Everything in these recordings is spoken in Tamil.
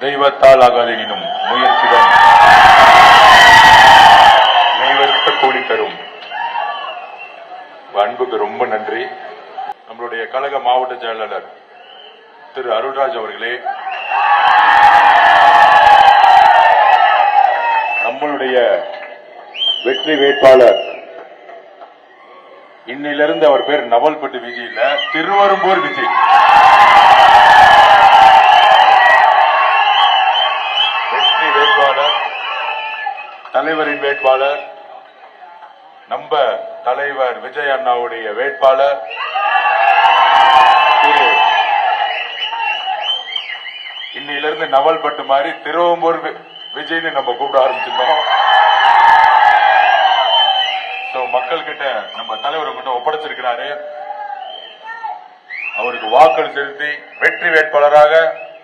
தெய்வத்தால் ஆகாதெனினும் முயற்சிதான் நெய்வருத்த கூலி தரும். அன்புக்கு ரொம்ப நன்றி. நம்மளுடைய கழக மாவட்ட செயலாளர் திரு அருள்ராஜ் அவர்களே, நம்மளுடைய வெற்றி வேட்பாளர், இன்னிலிருந்து அவர் பேர் நவல்பட்டு விஜய் இல்ல, திருவரும்பூர் விஜய். வெற்றி வேட்பாளர், தலைவரின் வேட்பாளர், நம்ம தலைவர் விஜய் அண்ணாவுடைய வேட்பாளர் இன்னிலிருந்து நவல்பட்டு மாதிரி திருவம்பூர் விஜய்னு நம்ம கூப்பிட ஆரம்பிச்சிருந்தோம். மக்கள் கிட்ட நம்ம தலைவர் கிட்ட ஒப்படைச்சிருக்கிறாரு. அவருக்கு வாக்கள் செலுத்தி வெற்றி வேட்பாளராக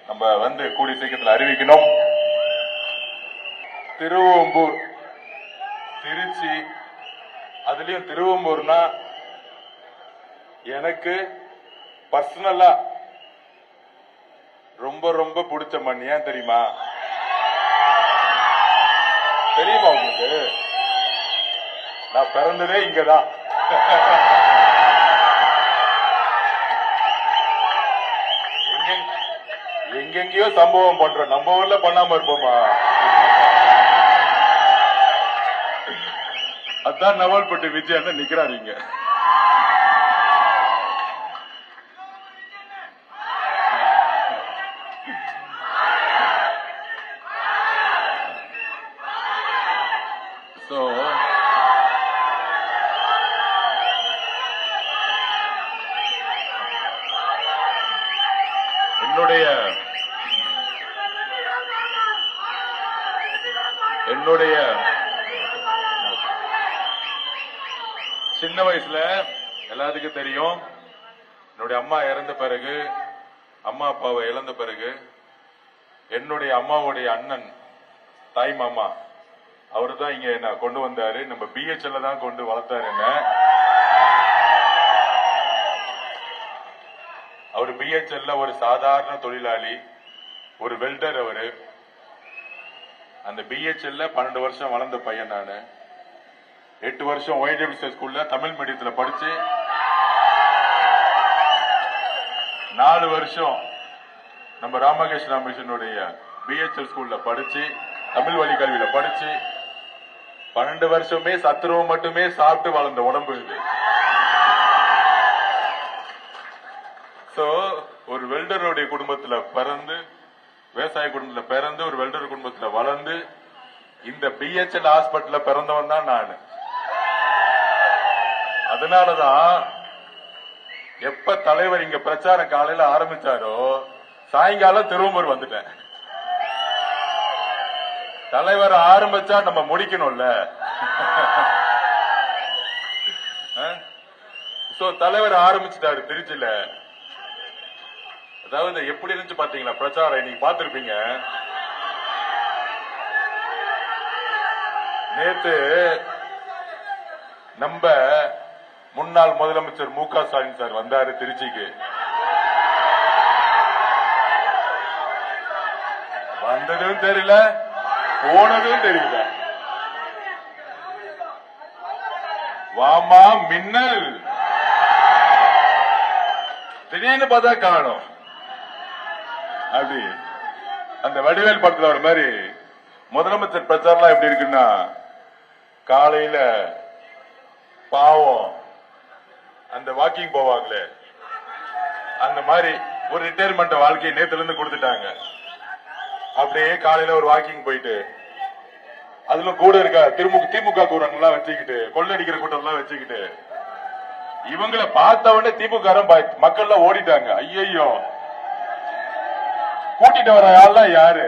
நம்ம வந்து கூடிய சீக்கிரத்தில் அறிவிக்கணும். திருவம்பூர், திருச்சி, அதுலயும் திருவம்பூர்னா எனக்கு பர்சனலா ரொம்ப ரொம்ப பிடிச்ச மண். ஏன் தெரியுமா? தெரியுமா உங்களுக்கு? நான் பிறந்ததே இங்கதான். எங்கெங்கயோ சம்பவம் பண்றோம், நம்ம ஊர்ல பண்ணாம இருப்போமா? அதான் நவல்பட்டு விஜய் நிக்கிறாரு இங்க. என்னுடைய சின்ன வயசுல எல்லாத்துக்கும் தெரியும், என்னுடைய அம்மா இறந்த பிறகு, அம்மா அப்பாவை இழந்த பிறகு, என்னுடைய அம்மாவுடைய அண்ணன் தாய் மாமா அவரு தான் இங்க என்ன கொண்டு வந்தாரு. நம்ம பிஹெச்எல்ல தான் கொண்டு வளர்த்தாரு. என்ன அவர் பிஹெச்எல்ல ஒரு சாதாரண தொழிலாளி, ஒரு வெல்டர். அவரு அந்த பிஹெச்எல்ல 12 வருஷம் வளர்ந்த பையன். நானு 8 வருஷம் ஒய்டபிள்யூசி ஸ்கூல்ல தமிழ் மீடியத்தில் படிச்சு, 4 வருஷம் நம்ம ராமகிருஷ்ணா மிஷனுடைய பிஹெச்எல் ஸ்கூல்ல படிச்சு, தமிழ் வழி கல்வியில படிச்சு, 12 வருஷமே சத்துருவம் மட்டுமே சாப்பிட்டு வளர்ந்த உடம்பு இது. ஒரு வெல்டருடைய குடும்பத்துல பிறந்து, விவசாய குடும்பத்துல பிறந்து, ஒரு வெல்டர் குடும்பத்துல வளர்ந்து, இந்த பிஹெச்எல் ஹாஸ்பிட்டல்ல பிறந்தவன் தான் நான். அதனாலதான் எப்ப தலைவர் இங்க பிரச்சாரம் காலையில ஆரம்பிச்சாரோ, சாயங்காலம் திருவம்பூர் வந்துட்டேன். தலைவர் ஆரம்பிச்சா நம்ம முடிக்கணும்ல. தலைவர் ஆரம்பிச்சுட்டாரு திருச்சியில. அதாவது எப்படி இருந்துச்சு பாத்தீங்களா பிரச்சாரம்? நீங்க பாத்திருப்பீங்க. நேத்து நம்ம முன்னாள் முதலமைச்சர் மு.க. ஸ்டாலின் சார் வந்தாரு திருச்சிக்கு. வந்ததும் தெரியல, போனதும் தெரியல. வாமா மின்னல், திடீர்னு பார்த்தா காணும். அப்படி அந்த வடிவேல் படத்துல ஒரு மாதிரி முதலமைச்சர் பிரச்சாரம் எப்படி இருக்குன்னா, காலையில பாவம் அந்த வாக்கிங் போவாங்களே, அந்த மாதிரி ஒரு ரிட்டையர்மெண்ட் வாழ்க்கையை நேத்துல இருந்து கொடுத்துட்டாங்க. அப்படியே காலையில ஒரு வாக்கிங் போயிட்டு, அதுல கூட இருக்க திமுக கூட்டம்லாம் வச்சுக்கிட்டு, கொள்ளடிக்கிற கூட்டம் எல்லாம் வச்சுக்கிட்டு, இவங்களை பார்த்தவொடனே திமுக மக்கள் ஓடிட்டாங்க. ஐயோ, கூட்டிட்டு வர ஆள்லாம் யாரு?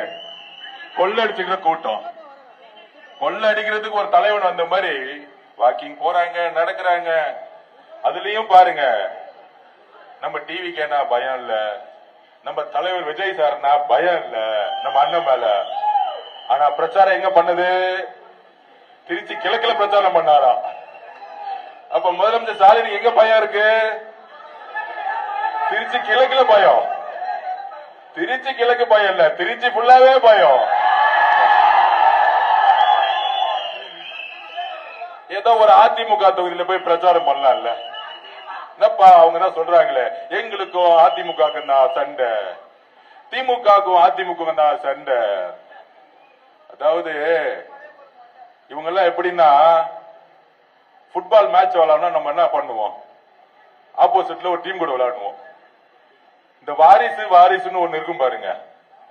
கொள்ளடிச்சுக்கிற கூட்டம். கொள்ள அடிக்கிறதுக்கு ஒரு தலைவன் வந்த மாதிரி வாக்கிங் போறாங்க, நடக்கிறாங்க. அதுலயும் பாருங்க, நம்ம டிவிக்கு என்ன பயம் இல்ல, நம்ம தலைவர் விஜய் சார்னா பயம் இல்ல நம்ம அண்ணன் மேல. ஆனா பிரச்சாரம் எங்க பண்ணது? திருச்சி கிழக்குல பிரச்சாரம் பண்ணாரா? அப்ப முதலமைச்சர் ஸ்டாலினுக்கு எங்க பயம் இருக்கு? திருச்சி கிழக்குல பயம். திருச்சி கிழக்கு பயம் இல்ல, திருச்சி ஃபுல்லாவே பயம். ஏதோ ஒரு அதிமுக தொகுதியில போய் பிரச்சாரம் பண்ணலாம்ல. என்னப்பா அவங்க தான் சொல்றாங்களே, எங்களுக்கும் அதிமுக சண்டை, திமுகவுக்கும் அதிமுக தான் சண்டை. அதாவது இவங்க எல்லாம் எப்படின்னா, ஃபுட்பால் மேட்ச் விளையாடணும், நம்ம என்ன பண்ணுவோம், ஆப்போசிட்ல ஒரு டீம் கூட விளையாடுவோம். இந்த வாரிசுன்னு ஒண்ணு இருக்கும் பாருங்க.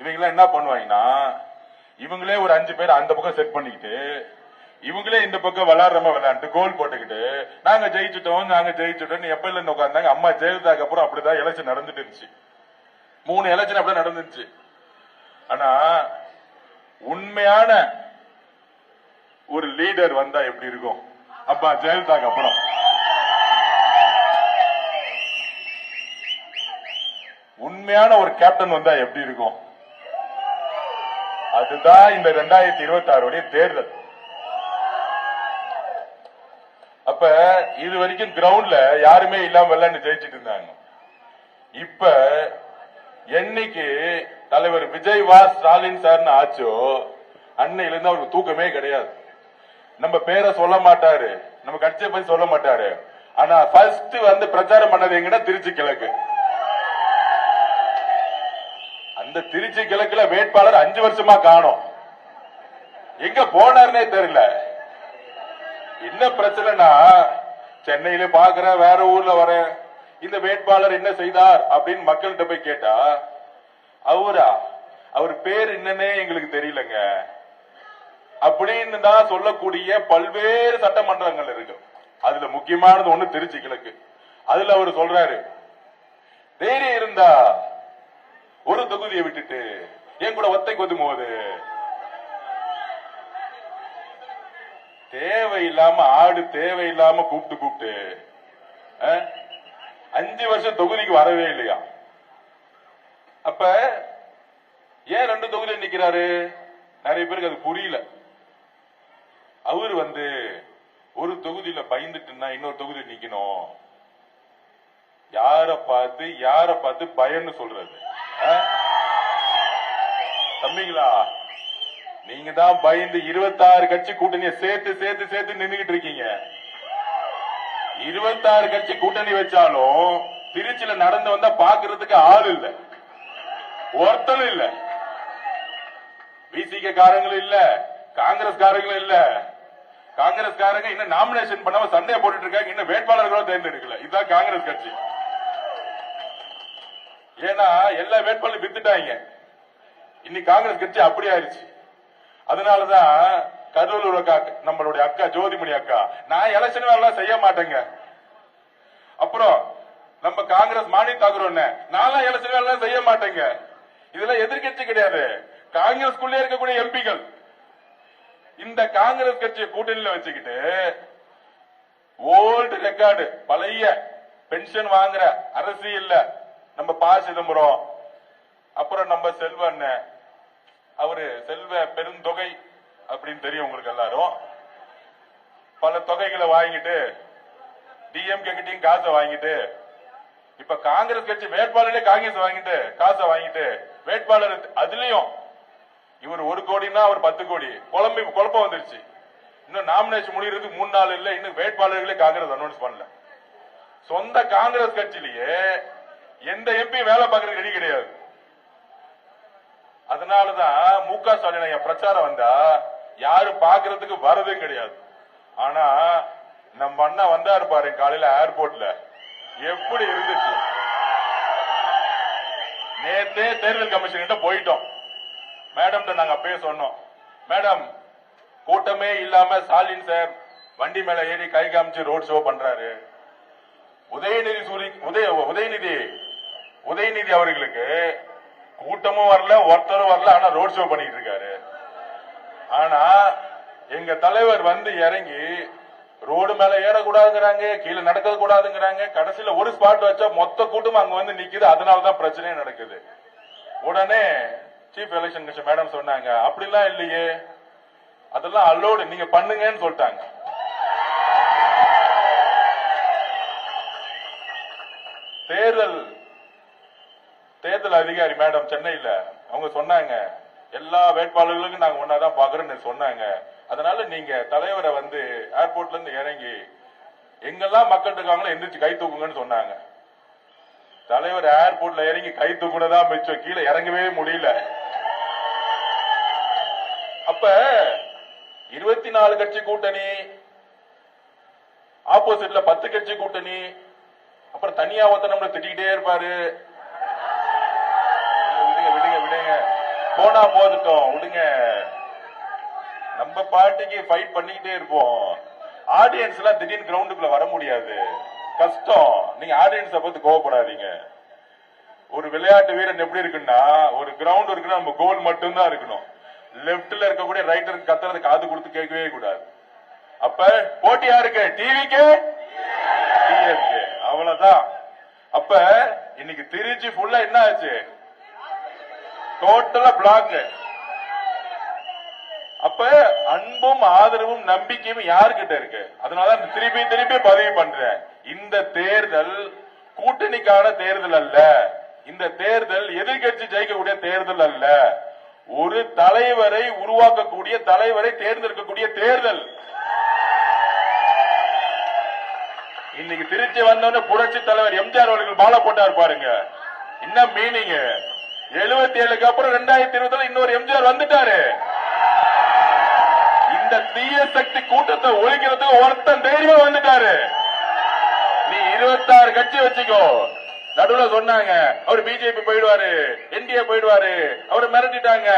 இவங்க எல்லாம் என்ன பண்ணுவாங்கன்னா, இவங்களே ஒரு 5 பேர் அந்த பக்கம் செட் பண்ணிக்கிட்டு, இவங்களே இந்த பக்கம் விளையாடுறமா விளையாண்டு கோல் போட்டுக்கிட்டு, நாங்க ஜெயிச்சுட்டோம் எப்ப இல்ல உட்கார்ந்தாங்க. அம்மா ஜெயலலிதாக்கு அப்புறம் அப்படிதான் எலெக்ஷன் நடந்துட்டு இருந்துச்சு. 3 எலெக்ஷன் அப்படிதான் நடந்துச்சு. ஆனா உண்மையான ஒரு லீடர் வந்தா எப்படி இருக்கும்? அப்பா ஜெயலலிதாக்கு அப்புறம் உண்மையான ஒரு கேப்டன் வந்தா எப்படி இருக்கும்? அதுதான் இந்த 2026 தேர்தல். அப்ப இது வரைக்கும் கிரவுண்ட்ல யாருமே இல்லாம விளையாண்டு ஜெயிச்சிட்டு இருந்தாங்க. இப்ப என்னைக்கு தலைவர் விஜய் வா ஸ்டாலின் சார்னு ஆச்சோ, அன்னையில இருந்து அவருக்கு தூக்கமே கிடையாது. நம்ம பேரை சொல்ல மாட்டாரு, நம்ம கட்சியை பத்தி சொல்ல மாட்டாரு. ஆனா ஃபர்ஸ்ட் வந்து பிரச்சாரம் பண்ணது எங்கன்னா திருச்சி கிழக்கு. அந்த திருச்சி கிழக்குல வேட்பாளர் 5 வருஷமா காணோம். எங்க போனார்னே தெரியல. என்ன பிரச்சனைனா, சென்னையில பாக்குற, வேற ஊர்ல வர, இந்த வேட்பாளர் என்ன செய்தார் அப்படின்னு மக்கள்கிட்ட போய் கேட்டா, அவர் பேர் என்னன்னே எங்களுக்கு தெரியலங்க அப்படின்னு தான் சொல்லக்கூடிய பல்வேறு சட்டமன்றங்கள் இருக்கு. அதுல முக்கியமானது ஒண்ணு திருச்சி கிழக்கு. அதுல அவர் சொல்றாரு, தைரியம் இருந்தா ஒரு தொகுதியை விட்டுட்டு என் கூட ஒத்தைக்கு ஒதுங்குவது, தேவையில்லாம ஆடு தேவையில்லாம கூப்பிட்டு 5 வருஷம் தொகுதிக்கு வரவே இல்லையா? அப்ப ஏன் 2 தொகுதியில் நிக்கிறாரு? நிறைய பேருக்கு அது புரியல. அவரு வந்து ஒரு தொகுதியில பயந்துட்டுன்னா இன்னொரு தொகுதியில் நிக்கணும். யார பார்த்து பயன்னு சொல்றது? தம்பிங்களா, நீங்க தான் பயந்து 26 கட்சி கூட்டணியை சேர்த்து நின்னுகிட்டு இருக்கீங்க. 26 கட்சி கூட்டணி வச்சாலும் திருச்சியில நடந்து வந்தா பாக்குறதுக்கு ஆள் இல்ல, ஒருத்தனும் இல்ல. பிசிக காரங்களும் இல்ல, காங்கிரஸ் காரங்களும் இல்ல. காங்கிரஸ் காரங்க இன்னும் நாமினேஷன் பண்ணாம சண்டையை போட்டுட்டு இருக்காங்க, இன்னும் வேட்பாளர்களும் தேர்ந்தெடுக்கல. இதுதான் காங்கிரஸ் கட்சி. ஏன்னா எல்லா வேட்பாளரும் வித்துட்டாங்க. இன்னைக்கு காங்கிரஸ் கட்சி அப்படி ஆயிடுச்சு. அதனாலதான் கரூர் நம்மளுடைய அக்கா ஜோதிமணி அக்கா, நான் எலெக்ஷன் வேலை செய்ய மாட்டேங்க. அப்புறம் நம்ம காங்கிரஸ் மாணி தாக்குறோம், நான் எலெக்ஷன் வேலை செய்ய மாட்டேங்க. இதெல்லாம் எதிர்கட்சி கிடையாது, காங்கிரஸ்குள்ளே இருக்கக்கூடிய எம்பிகள். இந்த காங்கிரஸ் கட்சியை கூட்டணியில வச்சுக்கிட்டு ஓல்டு ரெக்கார்டு, பழைய பென்ஷன் வாங்குற அரசியல்ல நம்ம ப. சிதம்பரம், அப்புறம் நம்ம செல்வன், அவரு செல்வ பெருந்தொகை அப்படின்னு தெரியும் உங்களுக்கு எல்லாரும். பல தொகைகளை வாங்கிட்டு டிஎம்கே கிட்டையும் காசை வாங்கிட்டு, இப்ப காங்கிரஸ் கட்சி வேட்பாளரே காங்கிரஸ் வாங்கிட்டு காசை வாங்கிட்டு வேட்பாளர் அதுலயும் இவர் 1 கோடினா அவர் 10 கோடி குழப்பம் வந்துருச்சு. இன்னும் நாமினேஷன் முடிகிறதுக்கு 3 நாள் இல்ல, இன்னும் வேட்பாளர்களே காங்கிரஸ் அனௌன்ஸ் பண்ணல. சொந்த காங்கிரஸ் கட்சியிலேயே எந்த எம்பி வேலை பார்க்கறது ரெடி கிடையாது. அதனாலதான் மு.க. ஸ்டாலின் பிரச்சாரம் வந்தா யாரு பாக்குறதுக்கு வரதும் கிடையாது. ஆனா நம்ம அண்ணா வந்தாரு பாரு காலையில ஏர்போர்ட்ல, எப்படி இருந்துச்சு. நேத்தே தேர்தல் கமிஷன் கிட்ட போயிட்டோம். மேடம் நாங்க அப்பயே சொன்னோம், மேடம் கூட்டமே இல்லாம ஸ்டாலின் சார் வண்டி மேல ஏறி கை காமிச்சு ரோட் ஷோ பண்றாரு. உதயநிதி அவர்களுக்கு கூட்டமும் வரல, ஒருத்தரும் வரல, ஆனா ரோட் ஷோ பண்ணிட்டு இருக்காரு. ஆனா எங்க தலைவர் வந்து இறங்கி ரோடு மேல ஏறக்கூடாதுங்கிறாங்க, கீழே நடக்க கூடாதுங்கிறாங்க. கடைசியில ஒரு ஸ்பாட் வச்சா மொத்த கூட்டமும் அங்க வந்து நிக்குது. அதனாலதான் பிரச்சனையே நடக்குது. உடனே சீஃப் எலெக்ஷன் கமிஷன் மேடம் சொன்னாங்க, அப்படிலாம் இல்லையே, அதெல்லாம் அலோடு, நீங்க பண்ணுங்கன்னு சொல்லிட்டாங்க. தேர்தல் தேர்தல் அதிகாரி மேடம் சென்னையில அவங்க சொன்னாங்க, எல்லா வேட்பாளர்களுக்கும் நாங்க ஒன்னாதான் பாக்குறோம்னு சொன்னாங்க. அதனால நீங்க தலைவரை வந்து ஏர்போர்ட்ல இருந்து இறங்கி எங்கெல்லாம் மக்கள் இருக்காங்களோ எந்திரிச்சு கை தூக்குங்கன்னு சொன்னாங்க. தலைவர் ஏர்போர்ட்ல இறங்கி கை தூக்குனதான் மிச்சம், கீழே இறங்கவே முடியல. அப்ப 24 கட்சி கூட்டணி, ஆப்போசிட்ல 10 கட்சி கூட்டணி, அப்புறம் தனியா ஒருத்தர் திட்டிக்கிட்டே இருப்பாரு. விடுங்க விடுங்க விடுங்க, போனா போதுட்டோம் விடுங்க. நம்ம பார்ட்டிக்கு ஃபைட் பண்ணிக்கிட்டே இருப்போம். ஆடியன்ஸ் எல்லாம் திடீர்னு கிரவுண்டுக்குள்ள வர முடியாது, கஷ்டம். நீங்க ஆடியன்ஸ பார்த்து கோவப்படாதீங்க. ஒரு விளையாட்டு வீரன் எப்படி இருக்குன்னா, ஒரு கிரவுண்ட் இருக்குன்னா நம்ம கோல் மட்டும்தான் இருக்கணும். லெப்ட்ல இருக்கக்கூடிய ரைட்டருக்கு கத்துறது காது கொடுத்து கேட்கவே கூடாது. அப்ப போட்டி யாருக்கு? டிவிக்கு, டிஎஸ்கே, அவ்வளவுதான். அப்ப இன்னைக்கு திருச்சி ஃபுல்லா என்ன ஆச்சு? டோட்டலா பிளாக். அப்ப அன்பும் ஆதரவும் நம்பிக்கையும் யாருக்கிட்ட இருக்கு? அதனாலதான் திருப்பி திருப்பி பதிவு பண்றேன். இந்த தேர்தல் கூட்டணிக்கான தேர்தல் அல்ல. இந்த தேர்தல் எதிர்கட்சி ஜெயிக்கக்கூடிய தேர்தல் அல்ல. ஒரு தலைவரை உருவாக்கக்கூடிய, தலைவரை தேர்ந்தெடுக்கக்கூடிய தேர்தல். இன்னைக்கு திருச்சி வந்தோன்னு புரட்சி தலைவர் எம்ஜிஆர் அவர்கள் மாலை போட்டார் பாருங்க. என்ன மீனிங்? 77க்கு அப்புறம் 2020 இன்னொரு எம்ஜிஆர் வந்துட்டாரு. இந்த தீய சக்தி கூட்டத்தை ஒழிக்கிறதுக்கு ஒருத்தன் தைரியமா வந்துட்டாரு. நீ 26 கட்சி வச்சுக்கோ. நடுவுல சொன்னாங்க அவர் பிஜேபி போயிடுவாரு, என்டிஏ போயிடுவாரு, அவரை மிரட்டிட்டாங்க.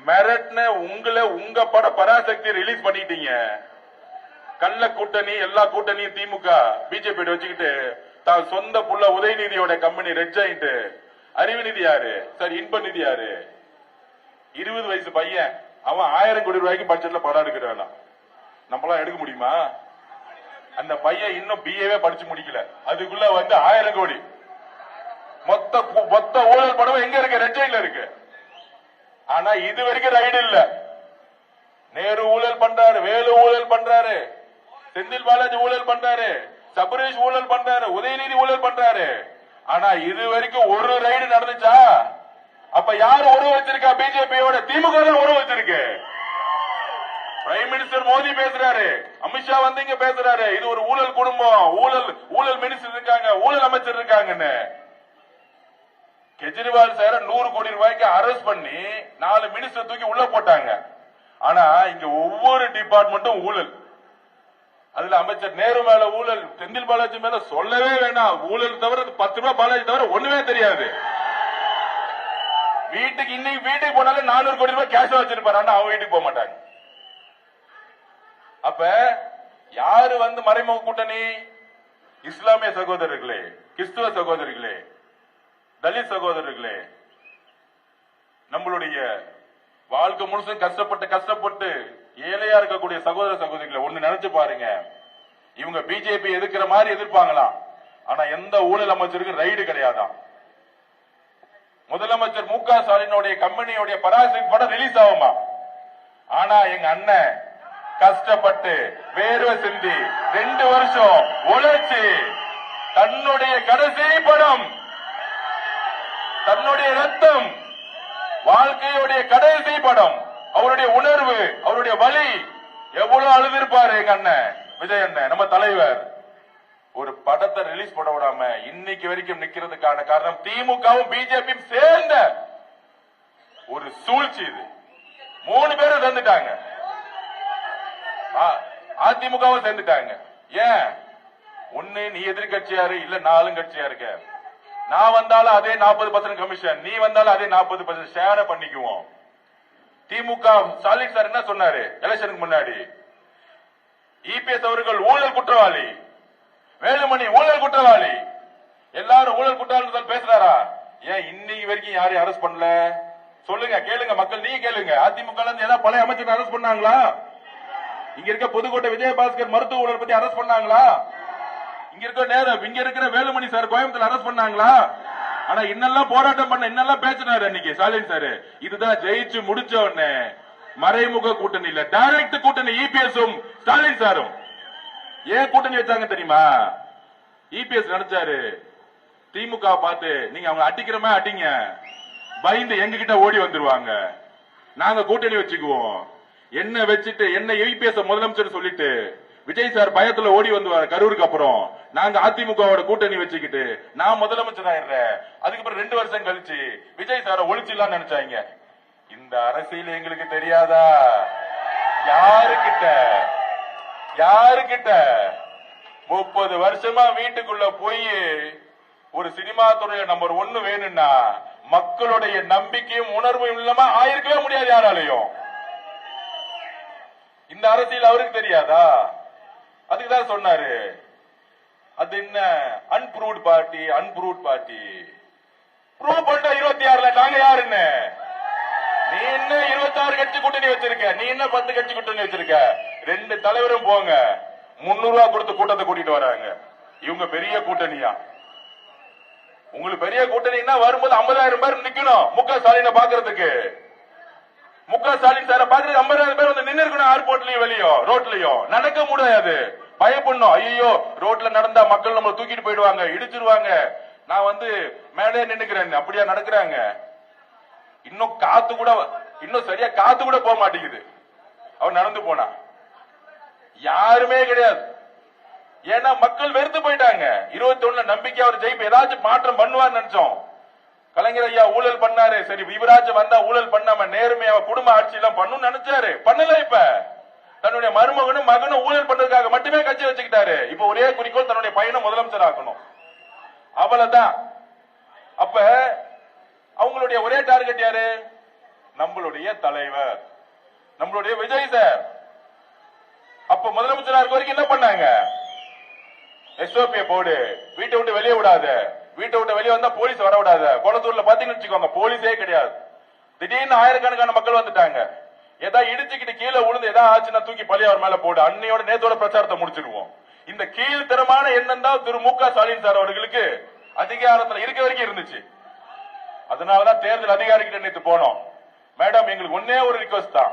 மிரட்டின உங்களை உங்க பட பராசக்தி ரிலீஸ் பண்ணிட்டீங்க. கள்ள கூட்டணி, எல்லா கூட்டணியும் திமுக பிஜேபி வச்சுக்கிட்டு தான் சொந்த புள்ள உதயநிதியோட கம்பெனி ரெட் ஜாயிண்ட். அறிவுநிதி யாரு சார்? இன்ப நிதி யாரு? 20 வயசு பையன், அவன் 1000 கோடி ரூபாய்க்கு பட்ஜெட்ல படம் எடுக்கிறான். நம்மளாம் எடுக்க முடியுமா? அந்த பையன் இன்னும் பிஏவே படிச்சு முடிக்கல, அதுக்குள்ள வந்து 1000 கோடி. மொத்த ஊழல் படம் எங்க இருக்கு? ரெட் ஜாயின்ட்ல இருக்கு. ஆனா இது வரைக்கும் ரைடு இல்ல. நேரு ஊழல் பண்றாரு, வேலு ஊழல் பண்றாரு, செந்தில் பாலாஜி ஊழல் பண்றாரு, சபரீஷ் ஊழல் பண்றாரு, உதயநிதி ஊழல் பண்றாரு. ஆனா இது வரைக்கும் ஒரு ரைடு நடந்துச்சா? அப்ப யாரு உறவு வச்சிருக்கா? பிஜேபியோட. திமுக தான் உறவு வச்சிருக்கு. பிரைம் மினிஸ்டர் மோடி பேசுறாரு, அமித்ஷா வந்து இங்க பேசுறாரு, இது ஒரு ஊழல் குடும்பம், ஊழல் மினிஸ்டர் இருக்காங்க, ஊழல் அமைச்சர் இருக்காங்கன்னு. கெஜ்ரிவால் சார 100 கோடி ரூபாய்க்கு அரெஸ்ட் பண்ணி 4 மினிஸ்டர் தூக்கி உள்ள போட்டாங்க. ஆனா இங்க ஒவ்வொரு டிபார்ட்மெண்ட்டும் ஊழல். அதுல அமைச்சர் நேரு மேல ஊழல், செந்தில் பாலாஜி மேல சொல்லவே வேண்டாம். ஊழல் தவிர 10 ரூபாய் பாலாஜி தவிர ஒண்ணுமே தெரியாது. வீட்டுக்கு இன்னைக்கு வீட்டுக்கு போனாலும் 400 கோடி ரூபாய் கேஷ் வச்சிருப்பாரு, ஆனா அவங்க வீட்டுக்கு போக மாட்டாங்க. அப்ப யாரு வந்து மறைமுக கூட்டணி? இஸ்லாமிய சகோதரர்களே, கிறிஸ்துவ சகோதரிகளே, தலித் சகோதரர்களே, நம்மளுடைய வாழ்க்கை முழுசும் கஷ்டப்பட்டு ஏழையா இருக்கக்கூடிய சகோதர சகோதரிகளை ஒண்ணு நினைச்சு பாருங்க. இவங்க பிஜேபி எதிர்க்கிற மாதிரி எதிர்ப்பாங்களாம், ஆனா எந்த ஊழல் அமைச்சருக்கு ரைடு கிடையாதான். முதலமைச்சர் மு க ஸ்டாலினுடைய கம்பெனியோட பராசக்தி படம் ரிலீஸ் ஆகுமா? ஆனா எங்க அண்ணன் கஷ்டப்பட்டு வேர்வை சிந்தி 2 வருஷம் உழைச்சு தன்னுடைய கடைசி படம், தன்னுடைய ரத்தம், வாழ்க்கையுடைய கடைசி படம், அவருடைய உணர்வு, அவருடைய வலி, எவ்வளவு அழுதிருப்பாரு எங்க அண்ணன் விஜய் அண்ணன், நம்ம தலைவர். ஒரு படத்தை ரிலீஸ் பண்ண விடாம இன்னைக்கு வரைக்கும் நிக்கிறதுக்கான காரணம் திமுகவும் பிஜேபியும் சேர்ந்த ஒரு சூழ்ச்சி. இது 3 பேரும் சேர்ந்துட்டாங்க, அதிமுகவும் சேர்ந்துட்டாங்க. ஏன்? ஒண்ணு நீ எதிர்கட்சியாரு, இல்ல நாலும் கட்சியா இருக்க. நான் வந்தாலும் அதே 40% கமிஷன், நீ வந்தாலும் அதே 40% ஷேர் பண்ணிக்குவோம். திமுக ஸ்டாலின் சார் என்ன சொன்னாரு எலெக்ஷனுக்கு முன்னாடி? இபிஎஸ் அவர்கள் ஊழல் குற்றவாளி, வேலுமணி ஊழல் குற்றவாளி, எல்லாரும் ஊழல் குற்றவாளி பேசுறாரா? ஏன் இன்னைக்கு வரைக்கும் யாரையும் அரெஸ்ட் பண்ணல? சொல்லுங்க, கேளுங்க மக்கள், நீங்க கேளுங்க. அதிமுக ஏதாவது பழைய அமைச்சர் அரெஸ்ட் பண்ணாங்களா? இங்க இருக்க புதுக்கோட்டை விஜயபாஸ்கர் மருத்துவ ஊழல் பத்தி அரெஸ்ட் பண்ணாங்களா? இங்க இருக்கிற வேலுமணி சார் கோயம்புத்தூர் அரெஸ்ட் பண்ணாங்களா? ஆனா இன்னெல்லாம் போராட்டம் பண்ண, இன்னெல்லாம் பேசினாரு அன்னைக்கு ஸ்டாலின் சார். இதுதான் ஜெயிச்சு முடிச்ச உடனே மறைமுக கூட்டணி இல்ல, டைரக்ட் கூட்டணி. இபிஎஸும் ஸ்டாலின் சாரும் ஏன் கூட்டணி வச்சாங்க தெரியுமா? இபிஎஸ் நினைச்சாரு திமுக பார்த்து நீங்க அவங்க அடிக்கிறமே அடிங்க, பயந்து எங்க கிட்ட ஓடி வந்துருவாங்க. நாங்க கூட்டணி வச்சுக்குவோம். என்ன வச்சுட்டு என்ன இபிஎஸ் முதலமைச்சர் சொல்லிட்டு விஜய் சார் பயத்துல ஓடி வந்துவார் கரூருக்கு. அப்புறம் நாங்க அதிமுகவோட கூட்டணி வச்சுக்கிட்டு நான் முதலமைச்சர் ஆயிடுறேன். அதுக்கப்புறம் 2 வருஷம் கழிச்சு விஜய் சார ஒழிச்சிடலாம் நினைச்சாங்க. இந்த அரசியல் எங்களுக்கு தெரியாதா? யாருக்கிட்ட 30 வருஷமா வீட்டுக்குள்ள போய் ஒரு சினிமா துறையை நம்பர் 1 வேணும்னா மக்களுடைய நம்பிக்கையும் உணர்வும் இல்லாம ஆயிருக்கவே முடியாது யாராலையும். இந்த அரசியல் அவருக்கு தெரியாதா? அதுக்குதான் சொன்னாரு, அது என்ன அன்ப்ரூவ்ட் பார்ட்டி. ப்ரூவ் பண்ண 26ல நாங்க யாருன்னு. நீ என்ன 26 கட்சி கூட்டணி வச்சிருக்க, நீ என்ன 10 கட்சி கூட்டணி வச்சிருக்க. 2 தலைவரும் போங்க 300 ரூபாய் கொடுத்து கூட்டத்தை கூட்டிட்டு வராங்க. இவங்க பெரிய கூட்டணியா? உங்களுக்கு பெரிய கூட்டணின்னா வரும்போது 50,000 பேர் நிக்கணும் முக ஸ்டாலினை பாக்குறதுக்கு. முக ஸ்டாலின் சார பாக்குறது 50,000 பேர் வந்து நின்று இருக்கணும். ஏர்போர்ட்லயும் வெளியோ ரோட்லயும் நடக்க முடியாது. பயப்படணும். ஐயோ ரோட்ல நடந்தா மக்கள் நம்மளை தூக்கிட்டு போயிடுவாங்க, இடிச்சிருவாங்க, நான் வந்து மேலே நின்னுக்கிறேன். அப்படியா நடக்கிறாங்க? இன்னும் சரியா காத்து கூட போக மாட்டேங்குது. அவர் நடந்து போனா யாருமே கிடையாது. ஏன்னா மக்கள் வெறுத்து போயிட்டாங்க. 21 நம்பிக்கை அவர் ஜெயிப்பு ஏதாச்சும் மாற்றம் பண்ணுவார் நினைச்சோம். கலைஞர் ஐயா ஊழல் பண்ணாரு, சரி இவராஜ் வந்தா ஊழல் பண்ணாம நேர்மையா குடும்ப ஆட்சி எல்லாம் பண்ணு நினைச்சாரு, பண்ணல. இப்ப தன்னுடைய மருமகனும் மகனும் ஊழல் பண்றதுக்காக மட்டுமே கட்சி வச்சுக்கிட்டாரு. இப்ப ஒரே குறிக்கோள் தன்னுடைய பையனை முதலமைச்சர் ஆக்கணும், அவ்வளவுதான். அப்ப அவங்களுடைய ஒரே டார்கெட் யாரு? நம்மளுடைய தலைவர், நம்மளுடைய விஜய் சார். அப்ப முதலமைச்சரா இருக்க வரைக்கும் என்ன பண்ணாங்க? எஸ்ஓபியை போடு, வீட்டை விட்டு வெளியே விடாத, வீட்டை விட்டு வெளியே வந்தா போலீஸ் வர விடாத. கொளத்தூர்ல பாத்தீங்கன்னு வச்சுக்கோங்க, போலீஸே கிடையாது. திடீர்னு ஆயிரக்கணக்கான மக்கள் வந்துட்டாங்க. ஏதாவது இடிச்சுக்கிட்டு கீழே விழுந்து ஏதாவது ஆச்சுன்னா தூக்கி பழி அவர் மேல போடு. அன்னையோட நேத்தோட பிரச்சாரத்தை முடிச்சிருவோம். இந்த கீழ்த்தரமான எண்ணம் தான் திரு மு க ஸ்டாலின் சார் அவர்களுக்கு அதிகாரத்தில் இருக்க வரைக்கும் இருந்துச்சு. அதனாலதான் தேர்தல் அதிகாரிகிட்ட நேற்று போனோம். மேடம், எங்களுக்கு ஒன்னே ஒரு ரிக்வஸ்ட் தான்.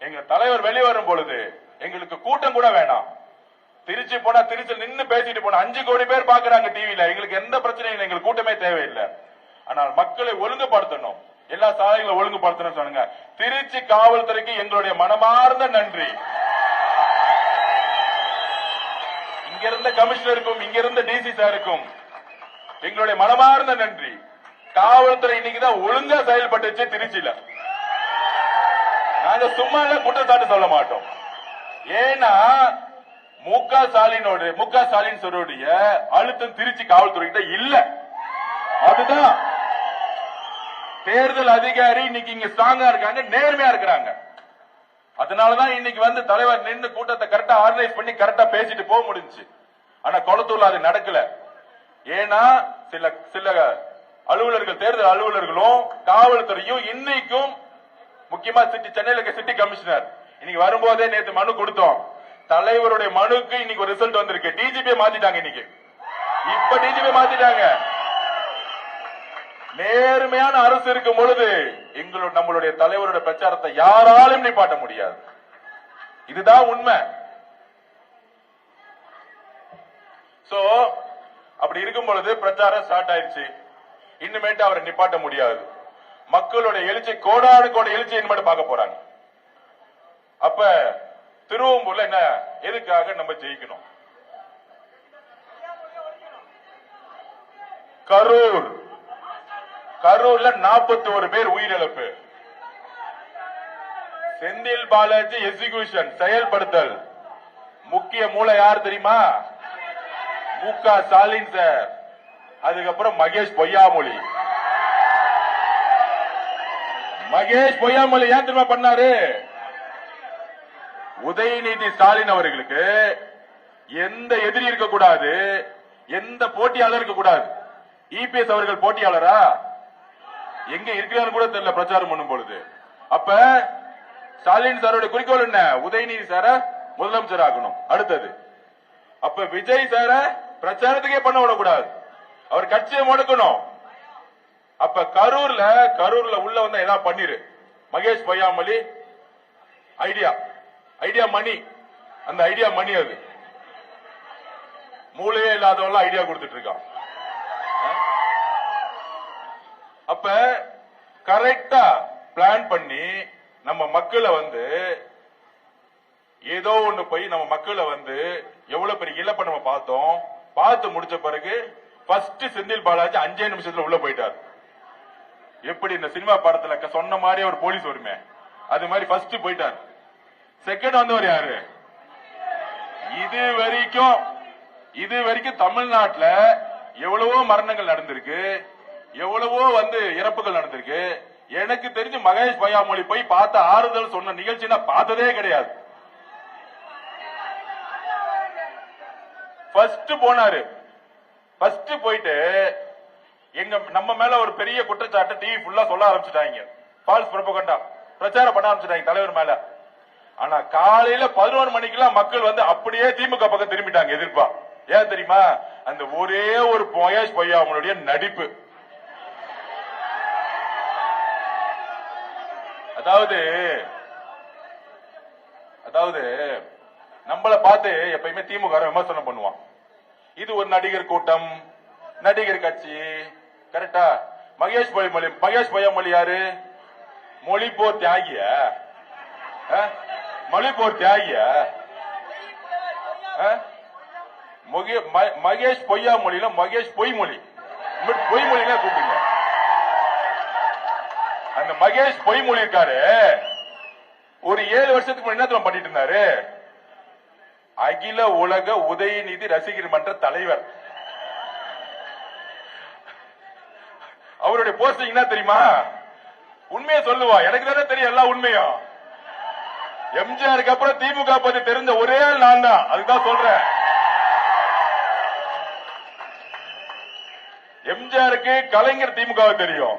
எங்க தலைவர் வெளியே வரும் பொழுது எங்களுக்கு கூட்டம் கூட வேணாம். திருச்சி போனா திருச்சி நின்று பேசிட்டு போனா 5 கோடி பேர் பாக்குறாங்க டிவியில. எங்களுக்கு எந்த பிரச்சனையும் இல்லை, எங்களுக்கு கூட்டமே தேவையில்லை. ஆனால் மக்களை ஒழுங்குபடுத்தணும், எல்லா சாலைகளை ஒழுங்குபடுத்தணும் சொன்னாங்க. திருச்சி காவல்துறைக்கு எங்களுடைய மனமார்ந்த நன்றி. இங்க இருந்த கமிஷனருக்கும் இங்க இருந்த டிசி சாருக்கும் எங்களுடைய மனமார்ந்த நன்றி. காவல்துறை இன்னைக்குதான் ஒழுங்கா செயல்பட்டுச்சு திருச்சியில. நாங்க சும்மா குற்றச்சாட்டு சொல்ல மாட்டோம். ஏன்னா மு க ஸ்டாலின் சாருடைய அழுத்தம் திருச்சி காவல்துறை கிட்ட இல்ல. அதுதான் தேர்தல் அதிகாரி இன்னைக்கு இங்க ஸ்ட்ராங்கா இருக்காங்க, நேர்மையா இருக்கிறாங்க. அதனாலதான் இன்னைக்கு வந்து தலைவர் நின்று கூட்டத்தை கரெக்டா ஆர்கனைஸ் பண்ணி கரெக்டா பேசிட்டு போக முடிஞ்சு. ஆனா கொளத்தூர்ல அது நடக்கல. ஏன்னா சில அலுவலர்கள், தேர்தல் அலுவலர்களும் காவல்துறையும் இன்னைக்கும், முக்கியமா சென்னையில இருக்க சிட்டி கமிஷனர் இன்னைக்கு வரும்போதே நேற்று மனு கொடுத்தோம். தலைவருடைய மனுக்கு இன்னைக்கு ஒரு ரிசல்ட் வந்திருக்கு. டிஜிபி மாத்திட்டாங்க. இன்னைக்கு இப்ப டிஜிபி மாத்திட்டாங்க. நேர்மையான அரசு இருக்கும் பொழுது நம்மளுடைய தலைவருடைய பிரச்சாரத்தை யாராலும் நிப்பாட்ட முடியாது. இதுதான் உண்மை. சோ அப்படி இருக்கும் பொழுது பிரச்சாரம் ஸ்டார்ட் ஆயிடுச்சு. இன்னுமேட்டு அவரை நிப்பாட்ட முடியாது. மக்களுடைய எழுச்சி, கோடாடு கோட எழுச்சி இனிமேட்டு பார்க்க போறாங்க. அப்ப திருவம்பூர்ல என்ன, எதுக்காக நம்ம ஜெயிக்கணும்? கரூர்ல 41 பேர் உயிரிழப்பு. செந்தில் பாலாஜி எக்ஸிகியூஷன், செயல்படுத்தல். முக்கிய மூளை யார் தெரியுமா? மு க ஸ்டாலின் சார். அதுக்கப்புறம் மகேஷ் பொய்யாமொழி. ஏன் தெரியுமா பண்ணாரு? உதயநிதி ஸ்டாலின் அவர்களுக்கு எந்த எதிரி இருக்கக்கூடாது, எந்த போட்டியாளர் இருக்கக்கூடாது. இபிஎஸ் அவர்கள் போட்டியாளரா? எங்க இருக்கிறார் கூட தெரியல பிரச்சாரம் பண்ணும் பொழுது. அப்ப ஸ்டாலின் சாரோட குறிக்கோள் என்ன? உதயநிதி சார முதலமைச்சர் ஆகணும். அடுத்தது அப்ப விஜய் சார பிரச்சாரத்துக்கே பண்ண விடக்கூடாது, அவர் கட்சியை முடக்கணும். அப்ப கரூர்ல உள்ள வந்து ஏதாவது பண்ணிரு. மகேஷ் பொய்யாமொழி ஐடியா மணி, அந்த ஐடியா மணி, அது மூளையே இல்லாதவெல்லாம் ஐடியா கொடுத்துட்டு இருக்கான். அப்ப கரெக்டா பிளான் பண்ணி நம்ம மக்களை ஏதோ ஒண்ணு போய் நம்ம மக்களை எவ்வளவு பெரிய இழப்ப நம்ம பார்த்தோம். பார்த்து முடிச்ச பிறகு ஃபர்ஸ்ட் செந்தில் பாலாஜி 5 நிமிஷத்துல உள்ள போயிட்டார். எப்படி இந்த சினிமா படத்துல சொன்ன மாதிரி ஒரு போலீஸ் வருமே அது மாதிரி ஃபர்ஸ்ட் போயிட்டார். செகண்ட் வந்தவர் யாரு? இது வரைக்கும் தமிழ்நாட்டுல எவ்வளவோ மரணங்கள் நடந்திருக்கு, எவ்வளவோ இறப்புகள் நடந்திருக்கு. எனக்கு தெரிஞ்சு மகேஷ் பொய்யாமொழி போய் பார்த்த ஆறுதல் சொன்ன நிகழ்ச்சி நான் பார்த்ததே கிடையாது. ஃபர்ஸ்ட் போனாரு. ஃபர்ஸ்ட் போயிட்டு நம்ம மேல ஒரு பெரிய குற்றச்சாட்டு டிவி ஃபுல்லா சொல்ல ஆரம்பிச்சுட்டாங்க. ஃபால்ஸ் ப்ரோபகண்டா பிரச்சாரம் பண்ண ஆரம்பிச்சுட்டாங்க தலைவர் மேல. ஆனா காலையில 11 மணிக்கெல்லாம் மக்கள் அப்படியே திமுக பக்கம் திரும்பிட்டாங்க எதிர்ப்பா. ஏன் தெரியுமா? அந்த ஒரே ஒரு மகேஷ் பொய்யாமொழியுடைய நடிப்பு. அதாவது நம்மளை பார்த்து எப்பயுமே திமுக விமர்சனம் பண்ணுவான். இது ஒரு நடிகர் கூட்டம், நடிகர் கட்சி. கரெக்டா? மகேஷ் பொய்யாமொழி யாரு? மொழிப்போர் தியாகிய, மொழிப்போர் தியாகிய. மகேஷ் பொய்யாமொழியில மகேஷ் பொய்மொழி, பொய்மொழினா கூப்பிடுங்க. அந்த மகேஷ் பொய்மொழி இருக்காரு, ஒரு 7 வருஷத்துக்கு முன்னாடி என்ன பண்ணிட்டு இருந்தாரு? அகில உலக உதயநிதி ரசிகர் மன்ற தலைவர். அவருடைய போஸ்டிங் என்ன தெரியுமா? உண்மையை சொல்லுவா, எனக்கு தானே தெரியும் எல்லா உண்மையும். எம்ஜிஆருக்கு அப்புறம் திமுக பத்தி தெரிஞ்ச ஒரே நான் தான், அதுதான் சொல்றேன். எம்ஜிஆருக்கு கலைஞர் திமுக தெரியும்,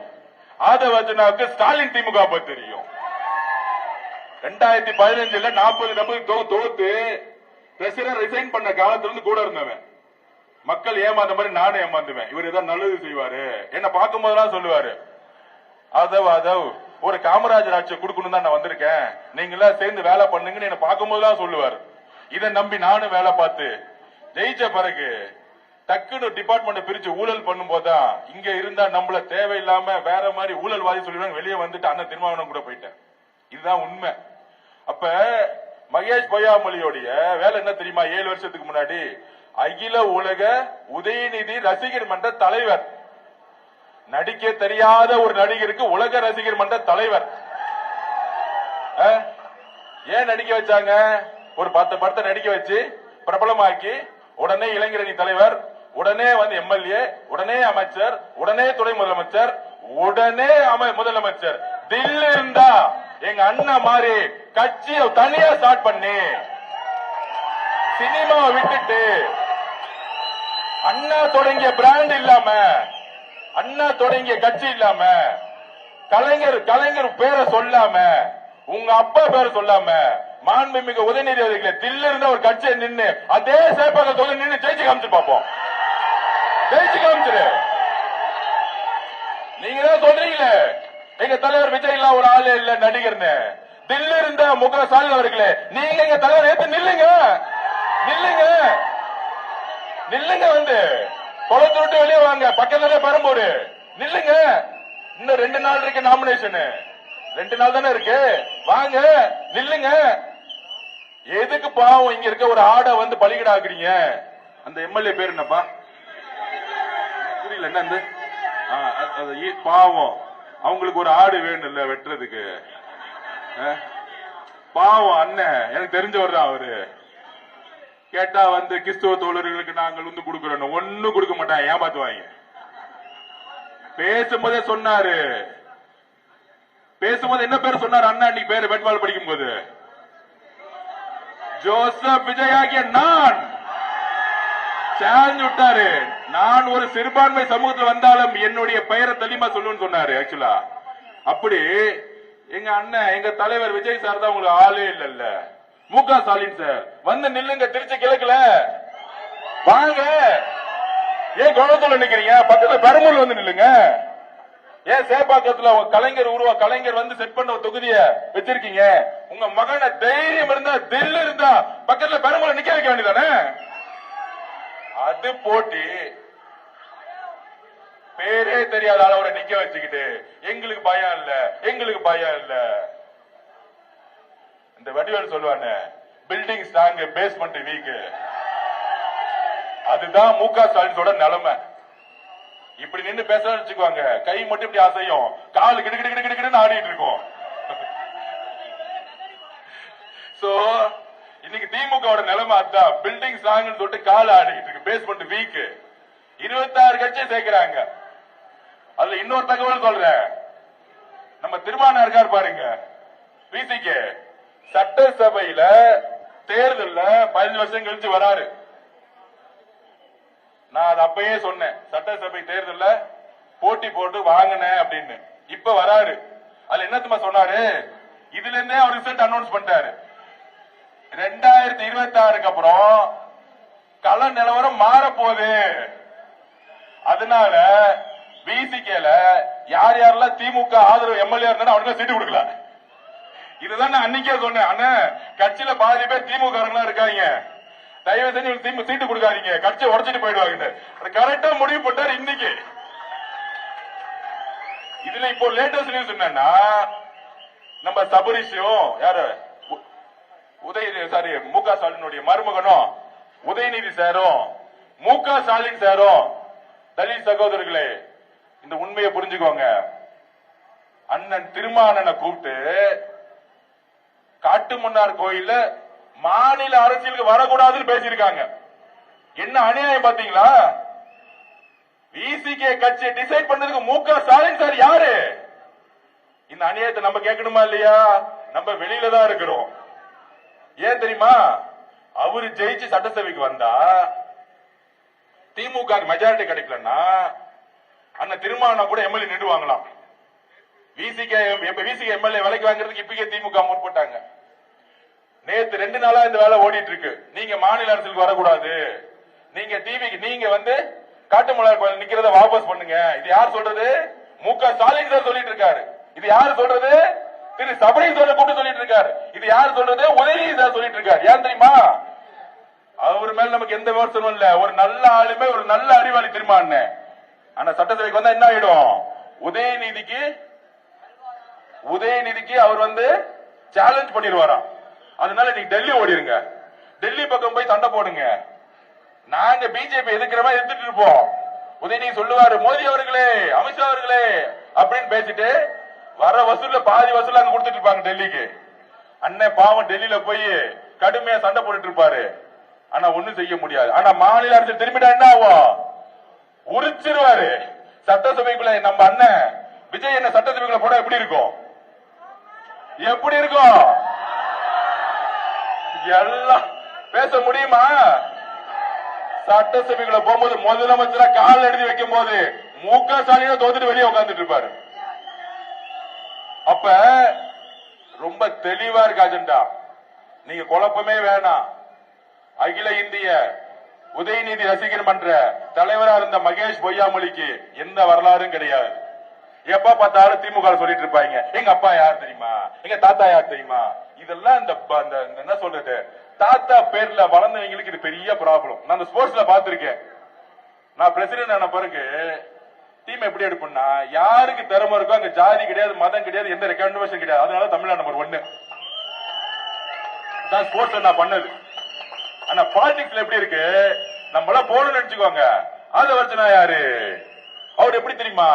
ஆதவர்ஜனாவுக்கு ஸ்டாலின் திமுக பத்தி தெரியும். 2015 40 தோத்து பிரசிடன்ட் ரிசைன் பண்ண காலத்துல இருந்து கூட இருந்தவன். மக்கள் ஏமாந்த மாதிரி நானும் ஏமாந்துவேன். இவர் ஏதாவது நல்லது செய்வாரு, என்ன பார்க்கும் போதெல்லாம் சொல்லுவாரு, அதவ் ஒரு காமராஜர் ஆட்சியை கொடுக்கணும் தான் நான் வந்திருக்கேன், நீங்க எல்லாம் சேர்ந்து வேலை பண்ணுங்கன்னு என்ன பார்க்கும் போதெல்லாம் சொல்லுவாரு. இதை நம்பி நானும் வேலை பார்த்து ஜெயிச்ச பிறகு டக்குனு டிபார்ட்மெண்ட் பிரிச்சு ஊழல் பண்ணும் போதுதான் இங்க இருந்தா நம்மள தேவையில்லாம வேற மாதிரி ஊழல்வாதி சொல்லிடுவாங்க. வெளியே வந்துட்டு அண்ணன் திருமாவளவன் கூட போயிட்டேன். இதுதான் உண்மை. அப்ப மகேஷ் பொய்யாமொழியோடைய வேலை என்ன தெரியுமா? 7 வருஷத்துக்கு முன்னாடி அகில உலக உதயநிதி ரசிகர் மன்ற தலைவர். நடிக்க தெரியாத ஒரு நடிகருக்கு உலக ரசிகர் மன்ற தலைவர். ஏன் நடிக்க வச்சாங்க? ஒரு 10 படத்தை நடிக்க வச்சு பிரபலமாக்கி உடனே இளைஞரணி தலைவர், உடனே எம்எல்ஏ, உடனே அமைச்சர், உடனே துணை முதலமைச்சர், உடனே முதலமைச்சர். தில்லு இருந்தா எங்க அண்ணன் மாதிரி கட்சியை தனியா ஸ்டார்ட் பண்ணி சினிமாவை விட்டுட்டு அண்ணா தொடங்கிய பிராண்ட் இல்லாம, அண்ணா தொடங்கிய கட்சி இல்லாம, கலைஞர் பேரை சொல்லாம, உங்க அப்பா பேரை சொல்லாம, மாண்புமிகு உதயநிதி அவர்களே தில்ல இருந்த ஒரு கட்சியை நின்று அதே சேப்பாக தொகுதி நின்று ஜெயிச்சு காமிச்சு பார்ப்போம். ஜெயிச்சு காமிச்சிரு. நீங்க தான் சொல்றீங்களே எங்க தலைவர் விஜய் எல்லாம் ஒரு ஆளே இல்ல நடிகர்னு. தில்ல இருந்த முக ஸ்டாலின் அவர்களே, நீங்க எங்க தலைவர் ஏத்து நில்லுங்க, நில்லுங்க, நில்லுங்க. குளத்தை விட்டு வெளியே வாங்க, பக்கத்துல பெரம்பூர் நில்லுங்க. இன்னும் 2 நாள் இருக்கு நாமினேஷன், 2 நாள் தானே இருக்கு, வாங்க நில்லுங்க. எதுக்கு பாவம் இங்க இருக்க ஒரு ஆடை பலிகடாக்குறீங்க? அந்த எம்எல்ஏ பேர் என்னப்பா? புரியல. என்ன பாவம், அவங்களுக்கு ஒரு ஆடு வேணும் இல்ல வெட்டுறதுக்கு. பாவம் அண்ணன், எனக்கு தெரிஞ்சவர் தான் அவரு. கேட்டா கிறிஸ்துவ தோழர்களுக்கு நாங்கள் கொடுக்கிறோம், ஒன்னும் கொடுக்க மாட்டாங்க, ஏமாத்துவாங்க. பேசும்போதே சொன்னாரு, பேசும்போது என்ன பேர் சொன்னார் அண்ணா? அன்னைக்கு பேரு வேட்பாளர் படிக்கும் போது ஜோசப் விஜய் ஆகிய நான் சேலஞ்ச் விட்டாரு. நான் ஒரு சிறுபான்மை சமூகத்தில் வந்தாலும் என்னுடைய பெயரை தெளிவா சொல்லுன்னு சொன்னாரு. ஆக்சுவலா அப்படி எங்க அண்ணன், எங்க தலைவர் விஜய் சார் தான் உங்களுக்கு ஆளே இல்ல. முக ஸ்டாலின் சார் நில்லுங்க, திருச்சி கிழக்குல வாங்க. ஏன் குளத்துல நிக்கிறீங்க? பக்கத்துல பெரம்பூர்ல நில்லுங்க. ஏன் சேப்பாக்கத்துல கலைஞர் செட் பண்ண தொகுதியை வச்சிருக்கீங்க? உங்க மகனை தைரியம் இருந்தா, தில்லு இருந்தா பக்கத்துல பெரம்பூர்ல நிக்க வைக்க வேண்டியதானே? அது போட்டி பேரே தெரியாத அளவரை நிக்க வச்சுக்கிட்டு எங்களுக்கு பயம் இல்ல, எங்களுக்கு பயம் இல்ல. இந்த வடிவேல் சொல்லுவானே, பில்டிங் ஸ்ட்ராங் பேஸ்மெண்ட் வீக். அதுதான் முக ஸ்டாலினோட நிலைமை. இப்படி நின்று பேசலாம்னு வச்சுக்குவாங்க, கை மட்டும் இப்படி அசையும், காலு கிடு கிடு கிடு கிடுன்னு ஆடிட்டு இருக்கும். சோ இன்னைக்கு திமுக நிலைமை அதுதான், பில்டிங் ஸ்ட்ராங் சொல்லிட்டு கால் ஆடிட்டு இருக்கு, பேஸ்மெண்ட் வீக். 26 கட்சியை சேர்க்கிறாங்க. அதுல இன்னொரு தகவல் சொல்றேன், நம்ம திருமாவளவன் இருக்கார் பாருங்க, விசிகே சட்டசபையில தேர்தல்ல 15 வருஷம் கழிச்சு வராரு. நான் அது அப்பயே சொன்னேன், சட்டசபை தேர்தல்ல போட்டி போட்டு வாங்கினேன் அப்படின்னு. இப்ப வராரு. அதுல என்னத்துமா சொன்னாரு, இதுல இருந்தே அவர் ரிசல்ட் அனௌன்ஸ் பண்ணிட்டாரு. 2026க்கு அப்புறம் கள நிலவரம் மாற போகுது. அதனால விசிகேல யார் யாரெல்லாம் திமுக ஆதரவு எம்எல்ஏ இருந்தாலும் அவனுக்கு சீட்டு கொடுக்கல. இதுதான் நான் அன்னைக்கே சொன்னேன், அண்ணா கட்சியில பாதி பேர் திமுக இருக்காங்க, தயவு செஞ்சு சீட்டு கொடுக்காதீங்க, கட்சியை உடச்சிட்டு போயிடுவாங்க. கரெக்டா முடிவு போட்டாரு இன்னைக்கு. இதுல இப்போ லேட்டஸ்ட் நியூஸ் என்னன்னா, நம்ம சபரிஷும் யாரு முக ஸ்டாலினுடைய மருமகனும் உதயநிதி சாரும் முக ஸ்டாலின் சாரும், தலித் சகோதரர்களே இந்த உண்மையை புரிஞ்சுக்கோங்க, அண்ணன் திருமாவளவனை கூப்பிட்டு காட்டுமன்னார் கோயில்ல மாநில அரசியலுக்கு வரக்கூடாதுன்னு பேசியிருக்காங்க. என்ன அநியாயம் பாத்தீங்களா? விசிகே கட்சியை டிசைட் பண்ணதுக்கு முக ஸ்டாலின் சார் யாரு? இந்த அநியாயத்தை நம்ம கேட்கணுமா இல்லையா? நம்ம வெளியில தான் இருக்கிறோம். ஏன் தெரியுமா? அவரு ஜெயிச்சு சட்டசபைக்கு வந்தா திமுக மெஜாரிட்டி கிடைக்கலன்னா அண்ணன் திருமாவளவன் கூட எம்எல்ஏ நின்றுவாங்களாம். விசிகே எம்எல்ஏ விலைக்கு வாங்குறதுக்கு இப்பயே திமுக முற்பட்டாங்க. நேத்து 2 நாளா இந்த வேலை ஓடிட்டு இருக்கு. நீங்க மாநில அரசுக்கு வரக்கூடாது, நீங்க டிவிக்கு நீங்க காட்டுமன்னார் கோயில் நிக்கிறத வாபஸ் பண்ணுங்க. இது யார் சொல்றது? முக ஸ்டாலின் சார் சொல்லிட்டு இருக்காரு. இது யார் சொல்றது? திரு சபரீஸ்வரரை கூப்பிட்டு சொல்லிட்டு இருக்காரு. இது யார் சொல்றது? உதயநிதி சார் சொல்லிட்டு இருக்காரு. ஏன் தெரியுமா? அவர் மேல நமக்கு எந்த விமர்சனமும் இல்ல, ஒரு நல்ல ஆளுமே, ஒரு நல்ல அறிவாளி திருமாவளவன். ஆனா சட்டசபைக்கு வந்தா என்ன ஆயிடும்? உதயநிதிக்கு அவர் சேலஞ்ச் பண்ணிடுவாராம். அதனால நீங்க டெல்லி ஓடிருங்க, டெல்லி பக்கம் போய் சண்டை போடுங்க. நாங்க பிஜேபி எதிர்க்கிற மாதிரி எதிர்த்துட்டு இருப்போம். உதயநிதி சொல்லுவாரு, மோடி அவர்களே, அமித்ஷா அவர்களே அப்படின்னு பேசிட்டு வர வசூல்ல பாதி வசூல் அங்க கொடுத்துட்டு இருப்பாங்க டெல்லிக்கு. அண்ணன் பாவம் டெல்லியில போய் கடுமையா சண்டை போட்டுட்டு இருப்பாரு. ஆனா ஒண்ணும் செய்ய முடியாது. ஆனா மாநில அரசு திரும்பிட்டா என்ன ஆகும்? உரிச்சிருவாரு. சட்டசபைக்குள்ள நம்ம அண்ணன் விஜய் என்ன சட்டசபைக்குள்ள போட எப்படி இருக்கும்? எப்படி இருக்கும்? எல்லாம் பேச முடியுமா? சட்டசபைக்குள்ள போகும்போது முதலமைச்சரா கால் எழுதி வைக்கும் போது முக ஸ்டாலின் தோத்துட்டு வெளியே உட்கார்ந்துட்டு இருப்பாரு. அப்ப ரொம்ப தெளிவா இருக்கு அஜெண்டா. நீங்க குழப்பமே வேணாம். அகில இந்திய உதயநிதி ரசிகர் மன்ற தலைவரா இருந்த மகேஷ் பொய்யாமொழிக்கு எந்த வரலாறும் கிடையாது. எப்ப பார்த்தாலும் திமுக சொல்லிட்டு இருப்பாங்க, எங்க அப்பா யார் தெரியுமா, எங்க தாத்தா யார் தெரியுமா. இதெல்லாம் இந்த என்ன சொல்றது, தாத்தா பேர்ல வளர்ந்தவங்களுக்கு இது பெரிய ப்ராப்ளம். நான் இந்த ஸ்போர்ட்ஸ்ல பாத்திருக்கேன். நான் பிரசிடென்ட் ஆன பிறகு டீம் எப்படி எடுப்பா, யாருக்கு திறமை இருக்கோ அங்க ஜாதி கிடையாது, மதம் கிடையாது, எந்த ரெக்கமெண்டேஷன் கிடையாது. அதனால தமிழ்நாடு நம்பர் 1 தான் ஸ்போர்ட்ஸ் நான் பண்ணது. ஆனா பாலிடிக்ஸ்ல எப்படி இருக்கு, நம்மள போகணும்னு நினைச்சுக்கோங்க. ஆதவர்ஜனா யாரு? அவர் எப்படி தெரியுமா?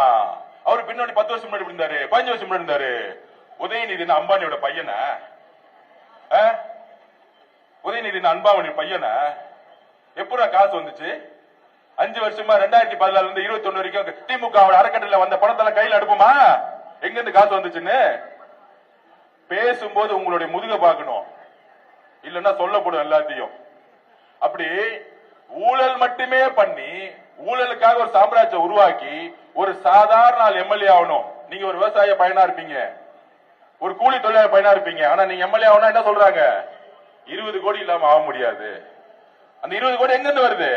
அவரு பின்னாடி 10 வருஷம் முன்னாடி இருந்தாரு, 15 வருஷம் முன்னாடி இருந்தாரு. உதயநிதி அம்பானியோட பையன, உதயநிதி அம்பானியோட பையன எப்படா காசு வந்துச்சு? 5 வருஷமா 2014 இருந்து 21 வரைக்கும் திமுக அறக்கட்டளை வந்த பணத்தெல்லாம் கையில் அடுப்புமா? எங்க இருந்து காசு வந்துச்சுன்னு பேசும்போது உங்களுடைய முதுக பார்க்கணும், இல்லன்னா சொல்லப்படும் எல்லாத்தையும். அப்படி ஊழல் மட்டுமே பண்ணி ஊழலுக்காக ஒரு சாம்ராஜ்யம் உருவாக்கி ஒரு சாதாரண ஆள் எம்எல்ஏ ஆகணும். நீங்க ஒரு விவசாய பையனா இருப்பீங்க, ஒரு கூலி தொழிலாளர் பையனா இருப்பீங்க. ஆனா நீங்க எம்எல்ஏ ஆகணும் என்ன சொல்றாங்க? 20 கோடி இல்லாம ஆக முடியாது. அந்த 20 கோடி எங்க இருந்து வருது?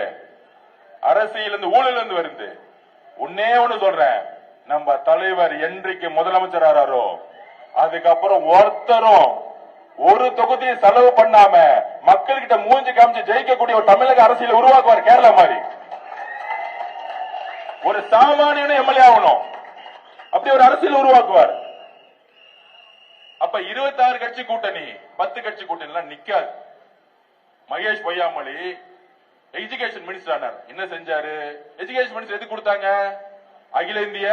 அரசியல் இருந்து, ஊழல் இருந்து வருது. ஒன்னே ஒண்ணு சொல்றேன், நம்ம தலைவர் என்றைக்கு முதலமைச்சர் ஆறாரோ அதுக்கப்புறம் ஒருத்தரும் ஒரு தொகுதியை செலவு பண்ணாம மக்கள்கிட்ட மூஞ்சி காமிச்சு ஜெயிக்கக்கூடிய ஒரு தமிழக அரசியல் உருவாக்குவார், கேரளா மாதிரி. ஒரு சாமானியன எம்எல்ஏ ஆகணும். அப்படி ஒரு அரசியல் உருவாக்குவார். அப்ப 26 கட்சி கூட்டணி 10 கட்சி கூட்டணி எல்லாம் நிக்காது. மகேஷ் பொய்யாமொழி எஜுகேஷன் மினிஸ்டர் ஆனார். என்ன செஞ்சாரு? எஜுகேஷன் மினிஸ்டர் எதுக்கு கொடுத்தாங்க? அகில இந்திய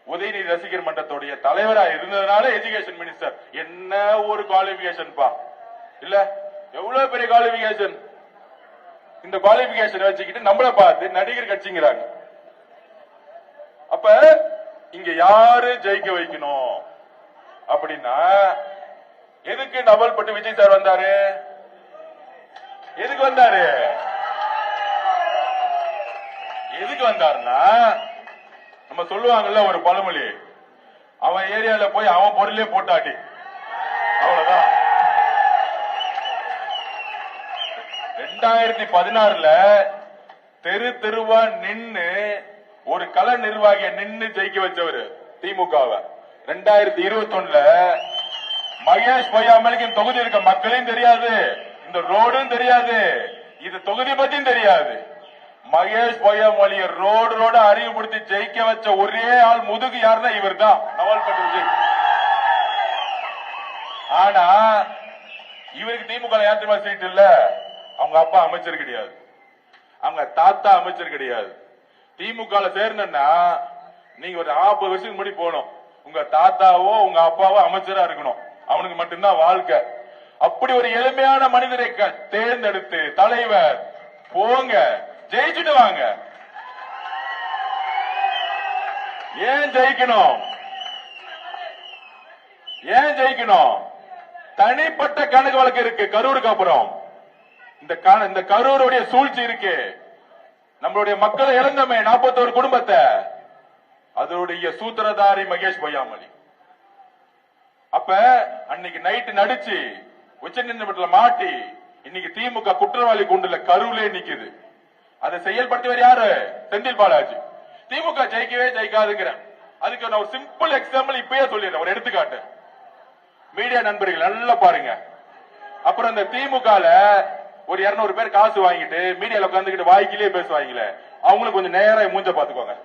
உதயநிதி ரசிகர் மன்றத்துடைய தலைவரா இருந்ததுனால எஜுகேஷன் மினிஸ்டர். என்ன ஒரு குவாலிபிகேஷன் பா, இல்ல எவ்வளவு பெரிய குவாலிபிகேஷன். இந்த குவாலிபிகேஷன் வச்சுக்கிட்டு நம்மள பார்த்து நடிகர் கட்சிங்கிறாங்க. அப்ப இங்க யாரு ஜெயிக்க வைக்கணும் அப்படின்னா, எதுக்கு நவல்பட்டு விஜய் சார் வந்தாரு? எதுக்கு வந்தாரு? எதுக்கு வந்தாருன்னா, நம்ம சொல்லுவாங்கல்ல ஒரு பழமொழி, அவன் ஏரியால போய் அவன் பொருளே போட்டாட்டி, அவ்வளவுதான். 2016 தெரு தெருவா நின்னு ஒரு கள நிர்வாகிய நின்னு ஜெயிக்க வச்சவர் திமுகவை. 2021 மகேஷ் பொய்யாமொழிக்கு தொகுதி இருக்க மக்களையும் தெரியாது, இந்த ரோடும் தெரியாது, இது தொகுதி பத்தியும் தெரியாது. மகேஷ் பொய்யாமொழிய ரோடு அறிவுப்படுத்தி ஜெயிக்க வச்ச ஒரே ஆள் முதுகு யாருன்னா இவர் தான், நவல்பட்டு விஜய். ஆனா இவருக்கு திமுக யாத்திரமா சீட் இல்ல. அவங்க அப்பா அமைச்சர் கிடையாது, அவங்க தாத்தா அமைச்சர் கிடையாது. திமுக சேர்ந்தா நீங்க ஒரு 40 வருஷத்துக்கு முன்னாடி போகணும், உங்க தாத்தாவோ உங்க அப்பாவோ அமைச்சரா இருக்கணும், அவனுக்கு மட்டும்தான் வாழ்க்கை. அப்படி ஒரு எளிமையான மனிதரை தேர்ந்தெடுத்து தலைவர் போங்க, ஜெயிச்சுட்டு வாங்க. ஏன் ஜெயிக்கணும்? ஏன் ஜெயிக்கணும்? தனிப்பட்ட கணக்கு வழக்கு இருக்கு. கரூருக்கு அப்புறம் இந்த கரூருடைய சூழ்ச்சி இருக்கு. நம்மளுடைய மக்களை இழந்தமே 41 குடும்பத்தை, அதனுடைய சூத்திரதாரி மகேஷ் பொய்யாமொழி. அப்ப அன்னைக்கு நைட்டு நடிச்சு உச்ச நீதிமன்றத்தில் மாட்டி இன்னைக்கு திமுக குற்றவாளி கூண்டுல கரூர்லயே நிக்குது. அதை செயல்படுத்தியவர் யாரு? செந்தில் பாலாஜி. திமுக ஜெயிக்கவே ஜெயிக்காதுங்கிற அதுக்கு நான் ஒரு சிம்பிள் எக்ஸாம்பிள் இப்பயே சொல்லிடுறேன், ஒரு எடுத்துக்காட்டு. மீடியா நண்பர்கள் நல்லா பாருங்க. அப்புறம் இந்த திமுக ஒரு 200 பேர் காசு வாங்கிட்டு மீடியால உட்காந்துக்கிட்டு வாய்க்கிலேயே பேசுவாங்களே, அவங்களுக்கு கொஞ்சம் நேரம் மூஞ்ச பாத்துக்கோங்க.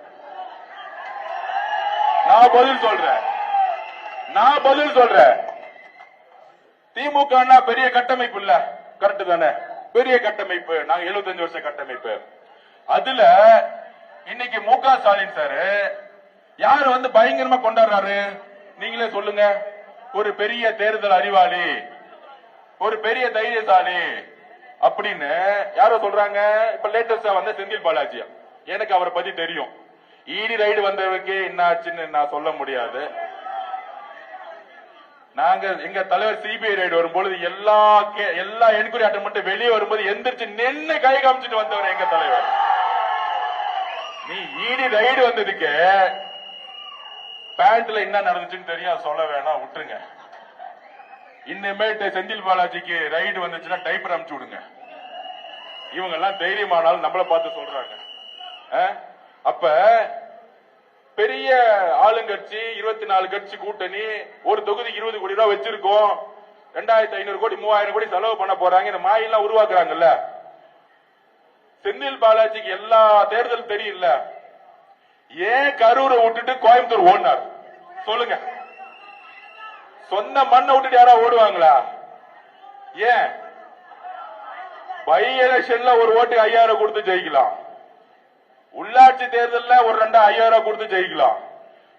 நான் பதில் சொல்றேன். திமுக பெரிய கட்டமைப்பு இல்ல, கரெக்ட் தானே? பெரிய கட்டமைப்பு. நாங்க 75 வருஷ கட்டமைப்பு. அதுல இன்னைக்கு மு.க. ஸ்டாலின் சார் யாரு பயங்கரமா கொண்டாடுறாரு? நீங்களே சொல்லுங்க. ஒரு பெரிய தேர்தல் அறிவாளி, ஒரு பெரிய தைரியசாலி அப்படின்னு யாரோ சொல்றாங்க. இப்ப லேட்டஸ்டா செந்தில் பாலாஜி, எனக்கு அவரை பத்தி தெரியும். இடி ரைடு வந்தவருக்கு என்ன ஆச்சுன்னு நான் சொல்ல முடியாது. நாங்க எங்க தலைவர் சிபிஐ ரைடு வரும்போது எல்லா என்கொயரி அட்டன் மட்டும் வெளியே வரும்போது எந்திரிச்சு நின்று கை காமிச்சிட்டு வந்தவர் எங்க தலைவர். நீ இடி ரைடு வந்ததுக்கு பேண்ட்ல என்ன நடந்துச்சுன்னு தெரியும், சொல்ல வேணாம், விட்டுருங்க. இனிமேட்டு செந்தில் பாலாஜிக்கு ரைடு வந்துச்சுன்னா டைப்பர் அனுப்பிச்சு விடுங்க. இவங்க எல்லாம் தைரியமானாலும் நம்மளை பார்த்து சொல்றாங்க. அப்ப பெரிய ஆளுங்கட்சி 24 கட்சி கூட்டணி, ஒரு தொகுதிக்கு 20 கோடி ரூபாய் வச்சிருக்கோம், 2500 கோடி 3000 கோடி செலவு பண்ண போறாங்க. இந்த மாயெல்லாம் உருவாக்குறாங்கல்ல. செந்தில் பாலாஜிக்கு எல்லா தேர்தல் தெரியல. ஏன் கரூரை விட்டுட்டு கோயம்புத்தூர் ஓடினார் சொல்லுங்க? சொந்த மண்ணை விட்டுட்டு யாரா ஓடுவாங்களா? ஏன்? பை எலெக்ஷன்ல ஒரு ஓட்டு 5000 கொடுத்து ஜெயிக்கலாம், உள்ளாட்சி தேர்தலில் ஒரு 5000 கொடுத்து ஜெயிக்கலாம்.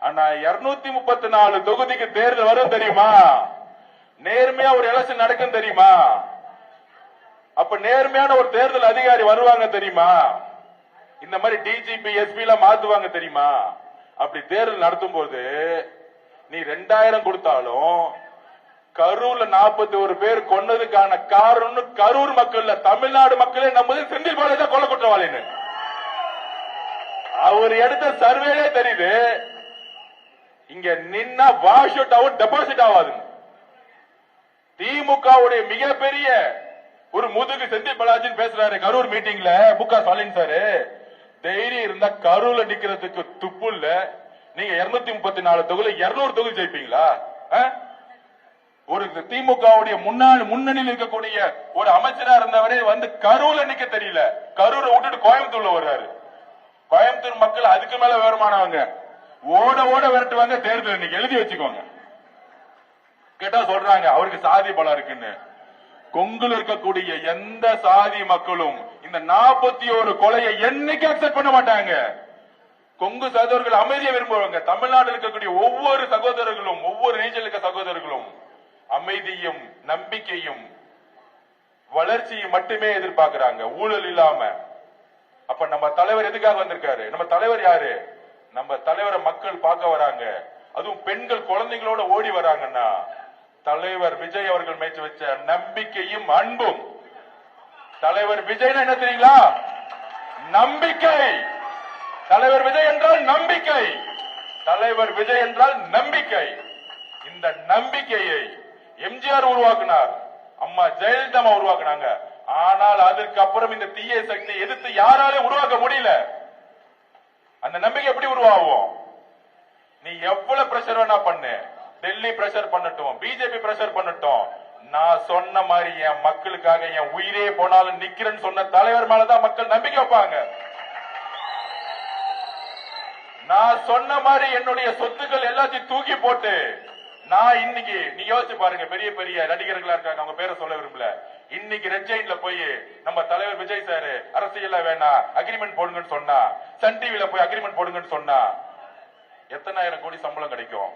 ஆனா 234 தொகுதிக்கு தேர்தல் வரும் தெரியுமா? நேர்மையா ஒரு எலெக்ஷன் நடக்கும் தெரியுமா? அப்ப நேர்மையான ஒரு தேர்தல் அதிகாரி வருவாங்க தெரியுமா? இந்த மாதிரி டிஜிபி எஸ்பி எல்லாம் மாத்துவாங்க தெரியுமா? அப்படி தேர்தல் நடத்தும் போது நீ 2000 கொடுத்தாலும் கரூர்ல 41 பேர் கொன்னதுக்கான காரணம் கரூர் மக்கள், தமிழ்நாடு மக்களே நம்புது செந்தில் பாலாஜி கொலை குற்றவாளின்னு. அவர் எடுத்த சர்வேலே தெரியுது. இங்க நின்னா வாஷ் அவுட் ஆகும், டெபாசிட் ஆகாது. திமுகவுடைய மிகப்பெரிய ஒரு முதுகு செந்தில் பாலாஜின்னு பேசுறாரு கரூர் மீட்டிங்ல மு.க. ஸ்டாலின் சார். தைரியம் இருந்தா கரூர்ல நிக்கிறதுக்கு துப்பு இல்ல. நீங்க 234 தொகுதி 200 தொகுதி ஜெயிப்பீங்களா? ஒரு திமுகவுடைய முன்னணியில் இருக்கக்கூடிய ஒரு அமைச்சரா இருந்தவரே கரூர்ல நிக்க தெரியல, கரூரை விட்டுட்டு கோயம்புத்தூர்ல வர்றாரு. கோயம்புத்தூர் மக்கள் அதுக்கு மேல விவரமானவங்க. ஓட ஓட விரட்டுவாங்க. தேர்தல் இன்னைக்கு எழுதி வச்சுக்கோங்க. கேட்டா சொல்றாங்க அவருக்கு சாதி பலம் இருக்குன்னு. கொங்குல இருக்கக்கூடிய எந்த சாதி மக்களும் இந்த 41 கொலையை என்னைக்கு அக்செப்ட் பண்ண மாட்டாங்க. கொங்கு சகோதரர்கள் அமைதியை விரும்புவாங்க. தமிழ்நாட்டில் இருக்கக்கூடிய ஒவ்வொரு சகோதரர்களும், ஒவ்வொரு ரீஜனில் இருக்க சகோதரர்களும் அமைதியும் நம்பிக்கையும் வளர்ச்சியும் மட்டுமே எதிர்பார்க்கிறாங்க, ஊழல் இல்லாம. அப்ப நம்ம தலைவர் எதுக்காக வந்திருக்காரு? நம்ம தலைவர் யாரு? நம்ம தலைவரை மக்கள் பார்க்க வராங்க. அதுவும் பெண்கள் குழந்தைங்களோட ஓடி வராங்கன்னா தலைவர் விஜய் அவர்கள் மேய்ச்சி வச்ச நம்பிக்கையும் அன்பும். தலைவர் விஜய் என்ன தெரியுங்களா? நம்பிக்கை. தலைவர் விஜய் என்றால் நம்பிக்கை. தலைவர் விஜய் என்றால் நம்பிக்கை. இந்த நம்பிக்கையை எம்ஜிஆர் உருவாக்கினார், அம்மா ஜெயலலிதா உருவாக்குனாங்க. ஆனால் அதற்கு அப்புறம் இந்த தீய சக்தி எதிர்த்து யாராலும் உருவாக்க முடியல. அந்த நம்பிக்கை எப்படி உருவாகும்? நீ எவ்வளவு பிரஷர் வேணா பண்ணு, டெல்லி பிரஷர் பண்ணட்டும், பிஜேபி பிரஷர் பண்ணட்டும், நான் சொன்ன மாதிரி என் மக்களுக்காக என் உயிரே போனாலும் நிக்கிறேன்னு சொன்ன தலைவர் மேலதான் மக்கள் நம்பிக்கை வைப்பாங்க. நான் சொன்ன மாதிரி என்னுடைய சொத்துக்கள் எல்லாத்தையும் தூக்கி போட்டு நான் இன்னைக்கு நீ யோசிச்சு பாருங்க, பெரிய பெரிய நடிகர்களா இருக்காங்க, அவங்க பேரை சொல்ல விரும்பல. இன்னைக்கு ரெட் ஜெயின்ல போய் நம்ம தலைவர் விஜய் சார் அரசியல வேணாம் அக்ரிமெண்ட் போடுங்கன்னு சொன்னா, சன் டிவில போய் அக்ரிமெண்ட் போடுங்கன்னு சொன்னா எத்தனாயிரம் கோடி சம்பளம் கிடைக்கும்?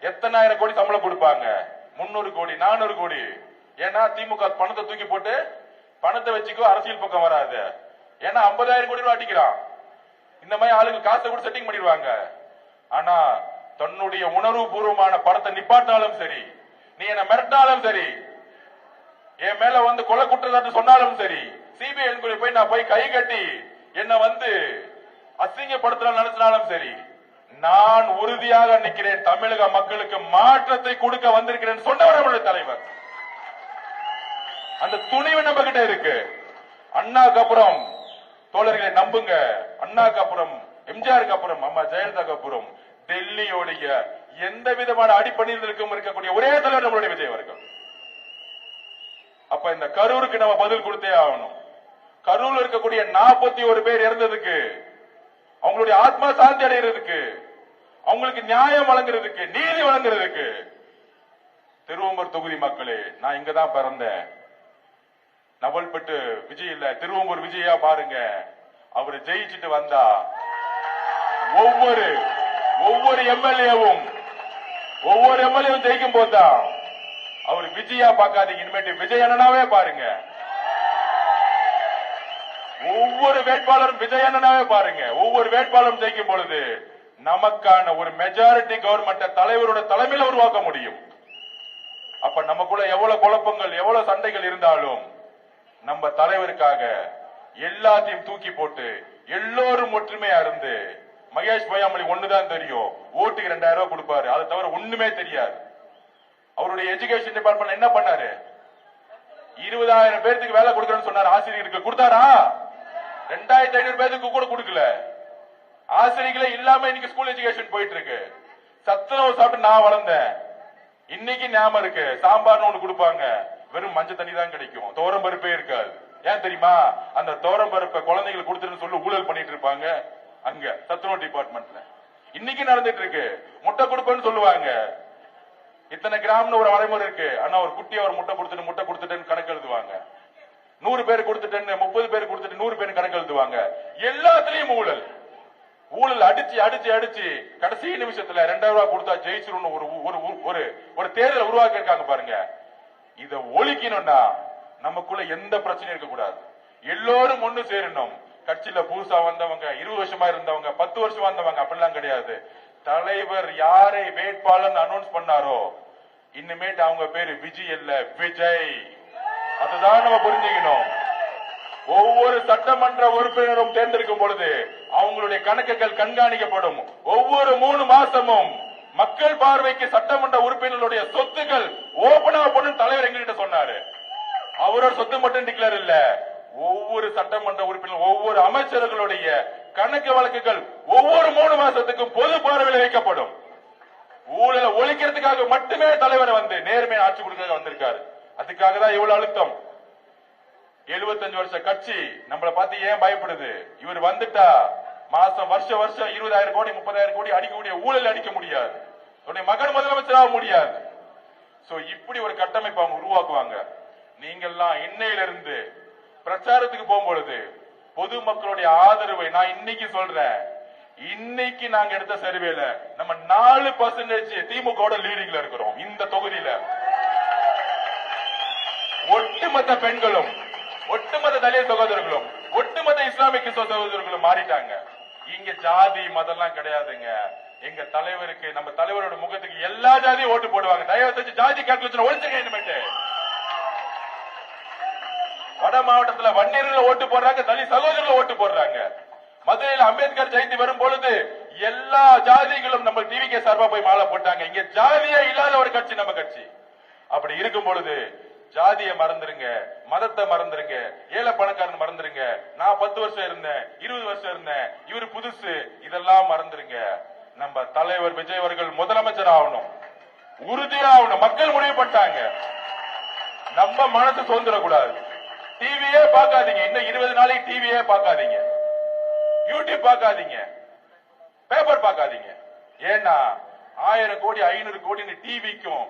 எத்தனாயிரம் கோடி சம்பளம் கொடுப்பாங்க? 300 கோடி 400 கோடி. ஏன்னா திமுக பணத்தை தூக்கி போட்டு பணத்தை வச்சுக்கோ, அரசியல் பக்கம் வராது. ஏன்னா 50,000 கோடி ரூபாய் அடிக்கிறான். இந்த மாதிரி ஆளுங்க காசை கூட செட்டிங் பண்ணிடுவாங்க. ஆனா தன்னுடைய உணர்வு பூர்வமான படத்தை நிப்பாட்டினாலும் சரி, நீ என்ன மிரட்டாலும் சரி, என் மேல வந்து கொலை குற்றச்சாட்டு சொன்னாலும் சரி, சிபிஐ என்கொயரி போய் நான் போய் கை கட்டி என்ன வந்து அசிங்கப்படுத்தலாம் நினைச்சினாலும் சரி, நான் உறுதியாக நிற்கிறேன். தமிழக மக்களுக்கு மாற்றத்தை கொடுக்க வந்திருக்கிறேன் சொன்னவர் நம்முடைய தலைவர். அந்த துணிவு நம்ம கிட்ட இருக்கு. அண்ணாக்கு அப்புறம் தோழர்களை நம்புங்க, அண்ணாக்கு அப்புறம் எம்ஜிஆருக்கு அப்புறம் அம்மா ஜெயலலிதாக்கு அப்புறம் டெல்லியோடைய எந்த விதமான அடிப்படையில் இருக்கக்கூடிய ஒரே தலைவர் நம்மளுடைய விஜய் அவர்கள். அப்ப இந்த கரூருக்கு நம்ம பதில் கொடுத்தே ஆகணும். கரூர்ல இருக்கக்கூடிய 41 பேர் இறந்ததுக்கு, அவங்களுடைய ஆத்மா சாந்தி அடைகிறதுக்கு, அவங்களுக்கு நியாயம் வழங்குறதுக்கு, நீதி வழங்குறதுக்கு, திருவம்பூர் தொகுதி மக்களே, நான் இங்கதான் பிறந்தேன். நவல்பட்டு விஜய் இல்ல, திருவம்பூர் விஜயா பாருங்க. அவரு ஜெயிச்சுட்டு வந்தா ஒவ்வொரு எம்எல்ஏவும் ஜெயிக்கும் போதுதான் அவர் விஜயா பார்க்காதீங்க, இனிமேட்டு விஜய் அண்ணனாவே பாருங்க. ஒவ்வொரு வேட்பாளரும் விஜய் அண்ணனாவே பாருங்க. ஒவ்வொரு வேட்பாளரும் ஜெயிக்கும் பொழுது நமக்கான ஒரு மெஜாரிட்டி கவர்மெண்ட் தலைவரோட தலைமையில உருவாக்க முடியும். அப்ப நமக்குள்ள எவ்வளவு குழப்பங்கள், எவ்வளவு சண்டைகள் இருந்தாலும் நம்ம தலைவருக்காக எல்லாத்தையும் தூக்கி போட்டு எல்லோரும் ஒற்றுமையா இருந்து, மகேஷ் பொய்யாமொழி ஒண்ணுதான் தெரியும், ஓட்டுக்கு 2000 ரூபாய் கொடுப்பாரு, அதை தவிர ஒண்ணுமே தெரியாது. அவருடைய எஜுகேஷன் டிபார்ட்மெண்ட் என்ன பண்ணாரு? 20,000 பேருக்கு வேலை கொடுக்கறேன்னு சொன்னார். ஆசிரியருக்கு கொடுத்தாரா? 2,500 பேருக்கு கூட கொடுக்கல. ஆசிரியர்களே இல்லாம இன்னைக்கு ஸ்கூல் எஜுகேஷன் போயிட்டு இருக்கு. சத்துணவு சாப்பிட்டு நான் வளர்ந்தேன். இன்னைக்கு ஞாபகம் இருக்கு, சாம்பார்னு ஒண்ணு கொடுப்பாங்க, வெறும் மஞ்சள் தண்ணி தான் கிடைக்கும், தோரம் பருப்பே இருக்காது. ஏன் தெரியுமா? அந்த தோரம் பருப்பை குழந்தைங்களுக்கு கொடுத்துருன்னு சொல்லி ஊழல் பண்ணிட்டு இருப்பாங்க அங்க சத்துணவு டிபார்ட்மெண்ட்ல. இன்னைக்கு நடந்துட்டு இருக்கு. முட்டை கொடுப்பேன்னு சொல்லுவாங்க, இத்தனை கிராம்னு ஒரு வரைமுறை இருக்கு. ஆனா ஒரு குட்டியா ஒரு முட்டை கொடுத்துட்டேன்னு கணக்கு எழுதுவாங்க. 100 பேர் கொடுத்துட்டேன்னு, 30 பேர் கொடுத்துட்டு 100 பேர் கணக்கு எழுதுவாங்க. எல்லாத்துலயும் ஊழல் அடிச்சு கடைசி நிமிஷத்துல 2000 ரூபாய் கொடுத்தா ஜெயிச்சிரும் ஒரு தேர்தல் உருவாக்கி இருக்காங்க பாருங்க. இத ஒழிக்கணும்னா நமக்குள்ள எந்த பிரச்சனையும் இருக்கக்கூடாது. எல்லோரும் ஒண்ணு சேரணும். கட்சியில புதுசா வந்தவங்க, 20 வருஷமா இருந்தவங்க, 10 வருஷமா வந்தவங்க அப்படிலாம் கிடையாது. தலைவர் யாரை வேட்பாளர் அனௌன்ஸ் பண்ணாரோ இனிமேட்டு அவங்க பேரு விஜய் இல்ல, விஜய். அதுதான் நம்ம புரிஞ்சுக்கணும். ஒவ்வொரு சட்டமன்ற உறுப்பினரும் தேர்ந்தெடுக்கும் பொழுது அவங்களுடைய கணக்குகள் கண்காணிக்கப்படும். ஒவ்வொரு 3 மாசமும் மக்கள் பார்வைக்கு சட்டமன்ற உறுப்பினர்களுடைய சொத்துக்கள் ஓபனா பண்ணு தலைவர் எங்ககிட்ட சொன்னாரு. அவரோட சொத்து மட்டும் டிக்ளேர் இல்ல, ஒவ்வொரு சட்டமன்ற உறுப்பினர், ஒவ்வொரு அமைச்சர்களுடைய கணக்கு வழக்குகள் ஒவ்வொரு 3 மாசத்துக்கும் பொது பார்வையில் வைக்கப்படும். ஊழலை ஒழிக்கிறதுக்காக மட்டுமே தலைவர் வந்து நேர்மையான ஆட்சி கொடுக்க வந்திருக்காரு. அதுக்காக தான் இவ்வளவு அழுத்தம். 75 வருஷ கட்சி நம்மளை பார்த்து ஏன் பயப்படுது? இவர் வந்துட்டா மாசம் வருஷம் 20,000 கோடி 30,000 கோடி அடிக்கக்கூடிய ஊழல் அடிக்க முடியாது. மகன் முதலமைச்சராக முடியாது. சோ இப்படி ஒரு கட்டமைப்பு அவங்க உருவாக்குவாங்க. நீங்கெல்லாம் இன்னையிலிருந்து பிரச்சாரத்துக்கு போகும்பொழுது பொதுமக்களுடைய ஆதரவை நான் இன்னைக்கு சொல்றேன். இன்னைக்கு நாங்க எடுத்த சர்வேல நம்ம 4% திமுக லீடிங்ல இருக்கிறோம். இந்த தொகுதியில ஒட்டுமொத்த பெண்களும், ஒட்டுமொத்த தலித் சகோதரர்களும், ஒட்டுமொத்த இஸ்லாமிய கிறிஸ்தவ சகோதரர்களும் மாறிட்டாங்க. இங்க ஜாதி மதம்லாம் கிடையாதுங்க. எங்க தலைவருக்கு, நம்ம தலைவரோட முகத்துக்கு எல்லா ஜாதியும் ஓட்டு போடுவாங்க. தயவு செஞ்சு ஜாதி கால்குலேஷன் ஒழிச்சுக்க. வட மாவட்டத்துல வன்னியர்கள் ஓட்டு போடுறாங்க, தலித் சகோதரர்கள் ஓட்டு போடுறாங்க. மதுரையில் அம்பேத்கர் ஜெயந்தி வரும் பொழுது எல்லா ஜாதிகளும் நம்ம டிவிகே சார்பா போய் மாலை போட்டாங்க. இங்க ஜாதியே இல்லாத ஒரு கட்சி நம்ம கட்சி. அப்படி இருக்கும் பொழுது ஜாதியை மறந்துருங்க, மதத்தை மறந்துருங்க, ஏழை பணக்காரன் மறந்துருங்க. நான் 10 வருஷம் இருந்தேன், 20 வருஷம் இருந்தேன், இவரு புதுசு, இதெல்லாம் மறந்துருங்க. நம்ம தலைவர் விஜய் அவர்கள் முதலமைச்சர் ஆகணும், உறுதியாகணும். மக்கள் முடிவு பண்ணிட்டாங்க. நம்ம மனசு சுதந்திரக்கூடாது. டிவியே பார்க்காதீங்க. இன்னும் 20 நாளைக்கு டிவியே பார்க்காதீங்க, யூடியூப் பார்க்காதீங்க, பேப்பர் பார்க்காதீங்க. ஏன்னா 1000 கோடி 500 கோடி டிவிக்கும்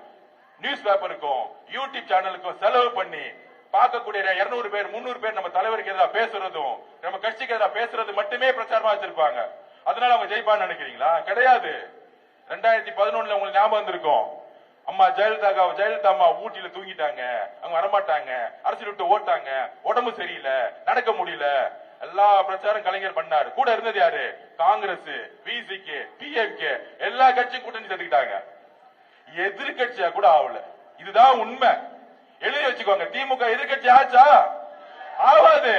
நியூஸ் பேப்பருக்கும் யூடியூப் சேனலுக்கும் செலவு பண்ணி பார்க்கக்கூடிய 200 பேர் 300 பேர் நம்ம தலைவருக்கு எதிராக பேசுறதும் நம்ம கட்சிக்கு எதிராக பேசுறது மட்டுமே பிரச்சாரமா வச்சிருப்பாங்க. அதனால அவங்க ஜெயிப்பான்னு நினைக்கிறீங்களா? கிடையாது. 2011 உங்களுக்கு ஞாபகம் வந்திருக்கும். அம்மா ஜெயலலிதா அம்மா ஊட்டியில தூங்கிட்டாங்க, அவங்க வரமாட்டாங்க, அரசியல் விட்டு ஓட்டாங்க, உடம்பு சரியில்லை, நடக்க முடியல, எல்லா பிரச்சாரம் கலைஞர் பண்ணாரு. கூட இருந்தது யாரு? காங்கிரஸ், விசிகே, பிஎம்கே, எல்லா கட்சியும் கூட்டணி சேர்த்துக்கிட்டாங்க. எதிர்கட்சியா கூட ஆகல. இதுதான் உண்மை. எழுதி வச்சுக்கோங்க. திமுக எதிர்கட்சி ஆச்சா? ஆவாது.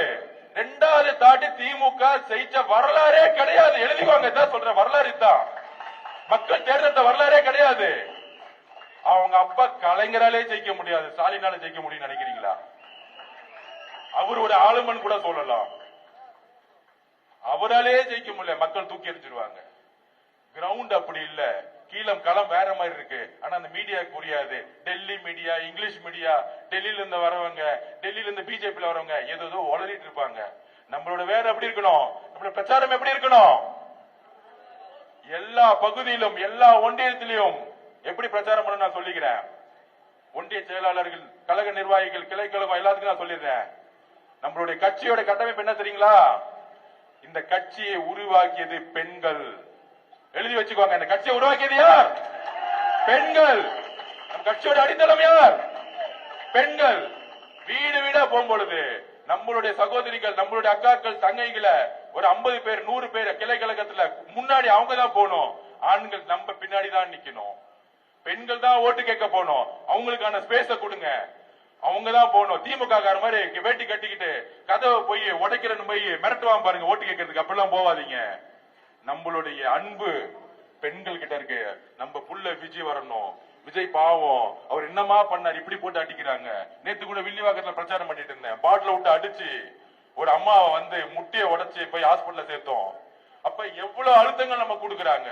2வது தாண்டி திமுக செய்த வரலாறே கிடையாது. எழுதிக்கோங்க. இதான் சொல்ற வரலாறு தான். மக்கள் தேர்தல் வரலாறே கிடையாது. அவங்க அப்பா கலைஞராலே ஜெயிக்க முடியாது, ஸ்டாலினால ஜெயிக்க முடியும் நினைக்கிறீங்களா? அவர் ஒரு ஆளுமன் கூட சொல்லலாம். அவராலே ஜெயிக்க முடியல, மக்கள் தூக்கி எறிஞ்சிருவாங்க. கிரவுண்ட் அப்படி இல்ல. கீழம் களம் வேற மாதிரி இருக்கு. ஆனா அந்த மீடியாவுக்கு புரியாது. டெல்லி மீடியா, இங்கிலீஷ் மீடியா, டெல்லியில இருந்து வரவங்க, டெல்லியில இருந்து பிஜேபி வரவங்க ஏதோ உளறிட்டு இருப்பாங்க. நம்மளோட வேற எப்படி இருக்கணும்? நம்மளோட பிரச்சாரம் எப்படி இருக்கணும்? எல்லா பகுதியிலும், எல்லா ஒன்றியத்திலையும் எப்படி பிரச்சாரம் பண்ண நான் சொல்லிக்கிறேன். ஒன்றிய செயலாளர்கள், கழக நிர்வாகிகள், கிளை கழகம் எல்லாத்துக்கும் நான் சொல்லிடுறேன். நம்மளுடைய கட்சியோட கட்டமைப்பு என்ன தெரியுங்களா? இந்த கட்சியை உருவாக்கியது பெண்கள். எழுதி வச்சுக்கோங்க. இந்த கட்சியை உருவாக்கியது யார்? பெண்கள். நம் கட்சியோட அடித்தளம் யார்? பெண்கள். வீடு வீடா போகும்பொழுது நம்மளுடைய சகோதரிகள், நம்மளுடைய அக்காக்கள், தங்கைகளை ஒரு 50 பேர் 100 பேர் கிளை கழகத்துல முன்னாடி அவங்க தான் போகணும். ஆண்கள் நம்ம பின்னாடி தான் நிக்கணும். பெண்கள் தான் ஓட்டு கேட்க போனோம். அவங்களுக்கான ஸ்பேஸ கொடுங்க. அவங்க தான் போகணும். திமுக மாதிரி வேட்டி கட்டிக்கிட்டு கதவை போய் உடைக்கிறன்னு போய் மிரட்டுவான் பாருங்க ஓட்டு கேட்கறதுக்கு. அப்படிலாம் போவாதீங்க. நம்மளுடைய அன்பு பெண்கள் கிட்ட இருக்கு. நம்ம புள்ள விஜய் வரணும். விஜய் பாவம், அவர் என்னமா பண்ணார், இப்படி போட்டு அடிக்கிறாங்க. நேத்து கூட வில்லிவாக்கத்துல பிரச்சாரம் பண்ணிட்டு இருந்தேன். பாட்டில விட்டு அடிச்சு ஒரு அம்மாவை வந்து முட்டையை உடைச்சு போய் ஹாஸ்பிட்டல்ல சேர்த்தோம். அப்ப எவ்வளவு அழுத்தங்கள் நம்ம கொடுக்கறாங்க.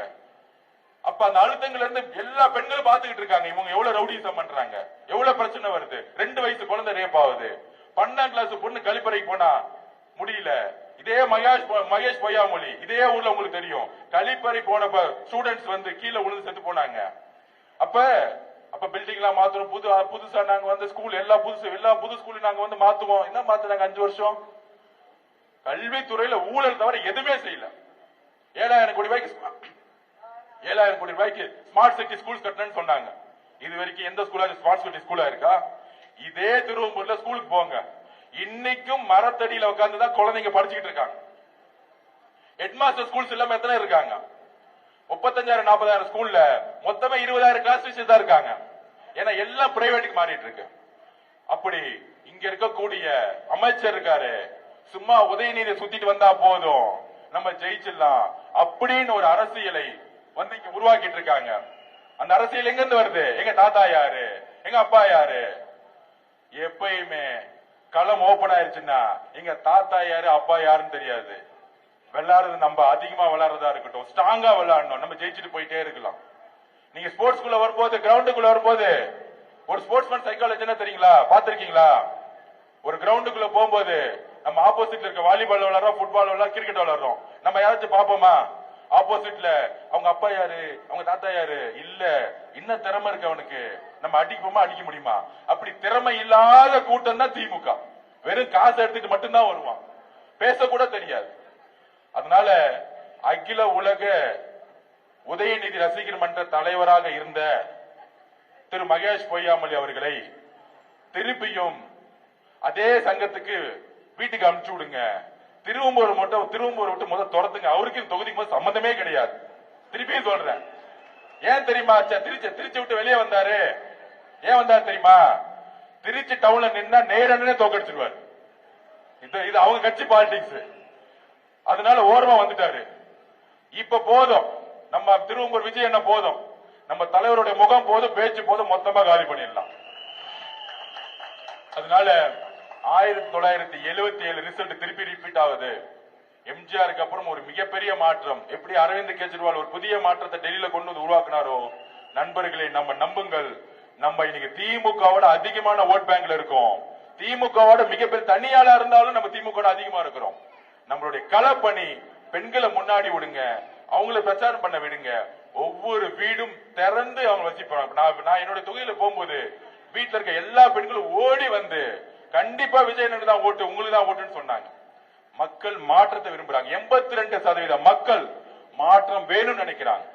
அப்ப அந்த அழுத்தங்கள் இருந்து எல்லா பெண்களும் பாத்துக்கிட்டு இருக்காங்க. இவங்க எவ்வளவு ரவுடிசம் பண்றாங்க, எவ்வளவு பிரச்சனை வருது. 2 வயசு குழந்தை ரேப் ஆகுது. 12ஆம் கிளாஸ் பொண்ணு கழிப்பறைக்கு போனா முடியல. இதே மகேஷ் பொய்யாமொழி, இதே ஊர்ல உங்களுக்கு தெரியும். கழிப்பறை போனப்ப ஸ்டூடெண்ட்ஸ் வந்து கீழே விழுந்து செத்து போனாங்க. அப்ப பில்டிங் எல்லாம் மாத்துறோம். புதுசா நாங்க வந்து ஸ்கூல் எல்லா புது ஸ்கூல் நாங்க வந்து மாத்துவோம். என்ன மாத்துறாங்க? 5 வருஷம் கல்வித்துறையில ஊழல் தவிர எதுவுமே செய்யல. 7,000 கோடி ரூபாய்க்கு ஸ்மார்ட் சிட்டி ஸ்கூல்ஸ் கட்டணும்னு சொன்னாங்க. இது வரைக்கும் எந்த ஸ்கூலா ஸ்மார்ட் சிட்டி ஸ்கூலா இருக்கா? இதே திருவம்பூர்ல ஸ்கூலுக்கு போங்க. இன்னைக்கும் மரத்தடியில உட்கார்ந்துதான் குழந்தைங்க படிச்சுக்கிட்டு இருக்காங்க. ஹெட்மாஸ்டர் ஸ்கூல்ஸ் இல்லாம எத்தனை இருக்காங்க? 35,000-40,000 ஸ்கூல்ல மொத்தமே 20,000 கிளாஸ் டீச்சர் தான் இருக்காங்க. ஏன்னா எல்லாம் பிரைவேட்டுக்கு மாறிட்டு இருக்கு. அப்படி இங்க இருக்கக்கூடிய அமைச்சர் இருக்காரு, சும்மா உதயநிதியை சுத்திட்டு வந்தா போதும் நம்ம ஜெயிச்சிடலாம் அப்படின்னு ஒரு அரசியலை வந்து இங்க உருவாக்கிட்டு இருக்காங்க. அந்த அரசியல் எங்க இருந்து வருது? எங்க தாத்தா யாரு, எங்க அப்பா யாரு? எப்பயுமே களம் ஓபன் ஆயிருச்சுன்னா எங்க தாத்தா யாரு, அப்பா யாருன்னு தெரியாது. விளையாடுறது நம்ம அதிகமா விளையாடுறதா இருக்கட்டும், ஸ்ட்ராங்கா விளையாடணும். நம்ம ஜெயிச்சுட்டு போயிட்டே இருக்கலாம். நீங்க ஸ்போர்ட்ஸ்குள்ள வரும்போது, கிரவுண்டுக்குள்ள வரும்போது ஒரு ஸ்போர்ட்ஸ்மேன் சைக்காலஜி என்ன தெரியுங்களா? பாத்திருக்கீங்களா? ஒரு கிரவுண்டுக்குள்ள போகும்போது நம்ம ஆப்போசிட்ல இருக்க வாலிபால் விளையாடுறோம், ஃபுட்பால் விளையாடுறோம், கிரிக்கெட் விளையாடுறோம். நம்ம யாராச்சும் பாப்போமா? ஆப்போசிட்ல அவங்க அப்பா யாரு, அவங்க தாத்தா யாரு? இல்ல. என்ன திறமை இருக்கு அவனுக்கு? நம்ம அடிப்போமா, அடிக்க முடியுமா? அப்படி திறமை இல்லாத கூட்டம் தான் திமுக. வெறும் காசு எடுத்துட்டு மட்டும்தான் வருவான், பேசக்கூட தெரியாது. அதனால அகில உலக உதயநிதி ரசிகர் மன்ற தலைவராக இருந்த திரு மகேஷ் பொய்யாமொழி அவர்களை திருப்பியும் அதே சங்கத்துக்கு வீட்டுக்கு அனுப்பிச்சு விடுங்க. திருவம்பூர் விட்டு முதல் துரத்துங்க. அவருக்கு தொகுதிக்கு சம்பந்தமே கிடையாது. திருப்பியும் சொல்றேன். ஏன் தெரியுமா? திருச்சி விட்டு வெளியே வந்தாரு. ஏன் வந்தாரு தெரியுமா? திருச்சி டவுன்ல நின்னா நேரடியே தோக்கடிச்சிருவாரு. இது அவங்க கட்சி பாலிடிக்ஸ். அதனால ஓரமா வந்துட்டாரு. இப்ப போதும், நம்ம திருவம்பூர் விஜய் என்ன போதும், நம்ம தலைவருடைய முகம் போதும், பேச்சு போதும், மொத்தமா காலி பண்ணிடலாம். அதனால 1977 ரிசல்ட் திருப்பி ரிப்பீட் ஆகுது. எம்ஜிஆருக்கு அப்புறம் ஒரு மிகப்பெரிய மாற்றம். எப்படி அரவிந்த் கெஜ்ரிவால் ஒரு புதிய மாற்றத்தை டெல்லியில கொண்டு வந்து உருவாக்குனாரோ, நண்பர்களை நம்ம நம்புங்கள். நம்ம இன்னைக்கு திமுகவோட அதிகமான ஓட் பேங்க்ல இருக்கோம். திமுகவோட மிகப்பெரிய தனியாளா இருந்தாலும் நம்ம திமுக அதிகமா இருக்கிறோம். நம்மளுடைய களப்பணி, பெண்களை முன்னாடி விடுங்க, அவங்களை பிரச்சாரம் பண்ண விடுங்க. ஒவ்வொரு வீடும் திறந்து அவங்க வச்சுப்பாங்க. நான் என்னோட தொகுதியில போகும்போது வீட்டுல இருக்க எல்லா பெண்களும் ஓடி வந்து கண்டிப்பா விஜய் தான் ஓட்டு, உங்களுக்கு தான் ஓட்டுன்னு சொன்னாங்க. மக்கள் மாற்றத்தை விரும்புறாங்க. 82% மக்கள் மாற்றம் வேணும்னு நினைக்கிறாங்க.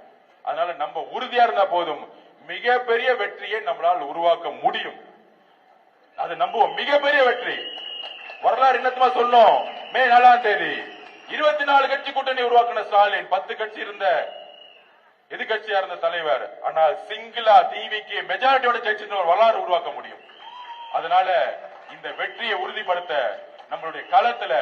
அதனால நம்ம உறுதியா இருந்தா போதும், மிகப்பெரிய வெற்றியை நம்மளால் உருவாக்க முடியும். அது நம்புவோம். மிகப்பெரிய வெற்றி. வரலாறு என்னத்துமா சொன்னோம்? மே 4ஆம் தேதி 24 கட்சி கூட்டணி உருவாக்கின ஸ்டாலின், 10 கட்சி இருந்த எதிர்கட்சியா இருந்த தலைவர். ஆனால் சிங்கிளா டிவிக்கு மெஜாரிட்டியோட ஜெயிச்சு ஒரு வரலாறு உருவாக்க முடியும். அதனால இந்த வெற்றியை உறுதிப்படுத்த நம்மளுடைய களத்துல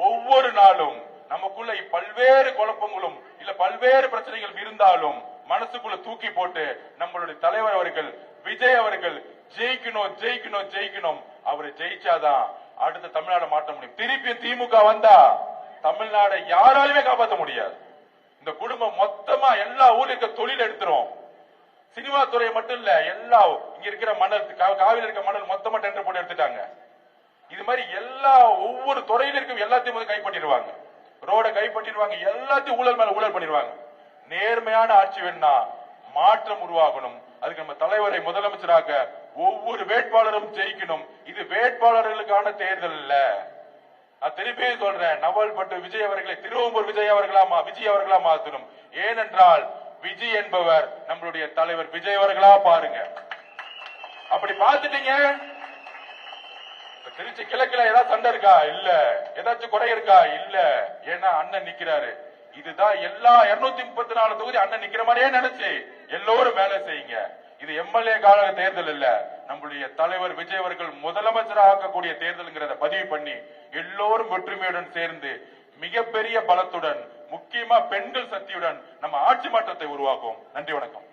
ஒவ்வொரு நாளும் நமக்குள்ள பல்வேறு குழப்பங்களும் இல்ல பல்வேறு பிரச்சனைகள் இருந்தாலும் மனசுக்குள்ள தூக்கி போட்டு நம்மளுடைய தலைவர் அவர்கள் விஜய் அவர்கள் ஜெயிக்கணும் ஜெயிக்கணும் ஜெயிக்கணும். அவரை ஜெயிச்சாதான் அடுத்த தமிழ்நாடு மாற்ற முடியும். திருப்பி திமுக வந்தா தமிழ்நாடை யாராலுமே காப்பாற்ற முடியாது. இந்த குடும்பம் மொத்தமா எல்லா ஊர்ல இருக்க தொழில் எடுத்துரும். சினிமா துறை மட்டும் இல்ல, எல்லா இங்க இருக்கிற மணல், காவிரி இருக்க மணல் மொத்தமா டெண்டர் போட்டு எடுத்துட்டாங்க. இது மாதிரி எல்லா ஒவ்வொரு துறையில இருக்கும் எல்லாத்தையும் கைப்பற்றிடுவாங்க. ரோட கைப்பற்றிடுவாங்க. எல்லாத்தையும் ஊழல் மேல ஊழல் பண்ணிடுவாங்க. நேர்மையான ஆட்சி வேணும்னா மாற்றம் உருவாகணும். அதுக்கு நம்ம தலைவரை முதலமைச்சராக ஒவ்வொரு வேட்பாளரும் ஜெயிக்கணும். இது வேட்பாளர்களுக்கான தேர்தல் இல்ல. நான் திருப்பி சொல்றேன், நவல்பட்டு விஜய் அவர்களை திருவம்பூர் விஜய் அவர்களா மாற்றணும். ஏனென்றால் விஜய் என்பவர் நம்மளுடைய தலைவர் விஜய் அவர்களா பாருங்க. அப்படி பார்த்துட்டீங்க. திருச்சி கிழக்குல ஏதாவது சண்டை இருக்கா? இல்ல. ஏதாச்சும் குறை இருக்கா? இல்ல. ஏன்னா அண்ணன் நிக்கிறாரு. இதுதான் எல்லா 234 தொகுதி அண்ணன் நிக்கிற மாதிரியே நினைச்சு எல்லோரும் வேலை செய்யுங்க. இது எம்எல்ஏ கால தேர்தல் இல்ல, நம்மளுடைய தலைவர் விஜய் அவர்கள் முதலமைச்சராக ஆக்கக்கூடிய தேர்தல்ங்கிறத பதிவு பண்ணி எல்லோரும் ஒற்றுமையுடன் சேர்ந்து மிகப்பெரிய பலத்துடன், முக்கியமா பெண்கள் சக்தியுடன் நம்ம ஆட்சி மாற்றத்தை உருவாக்குவோம். நன்றி, வணக்கம்.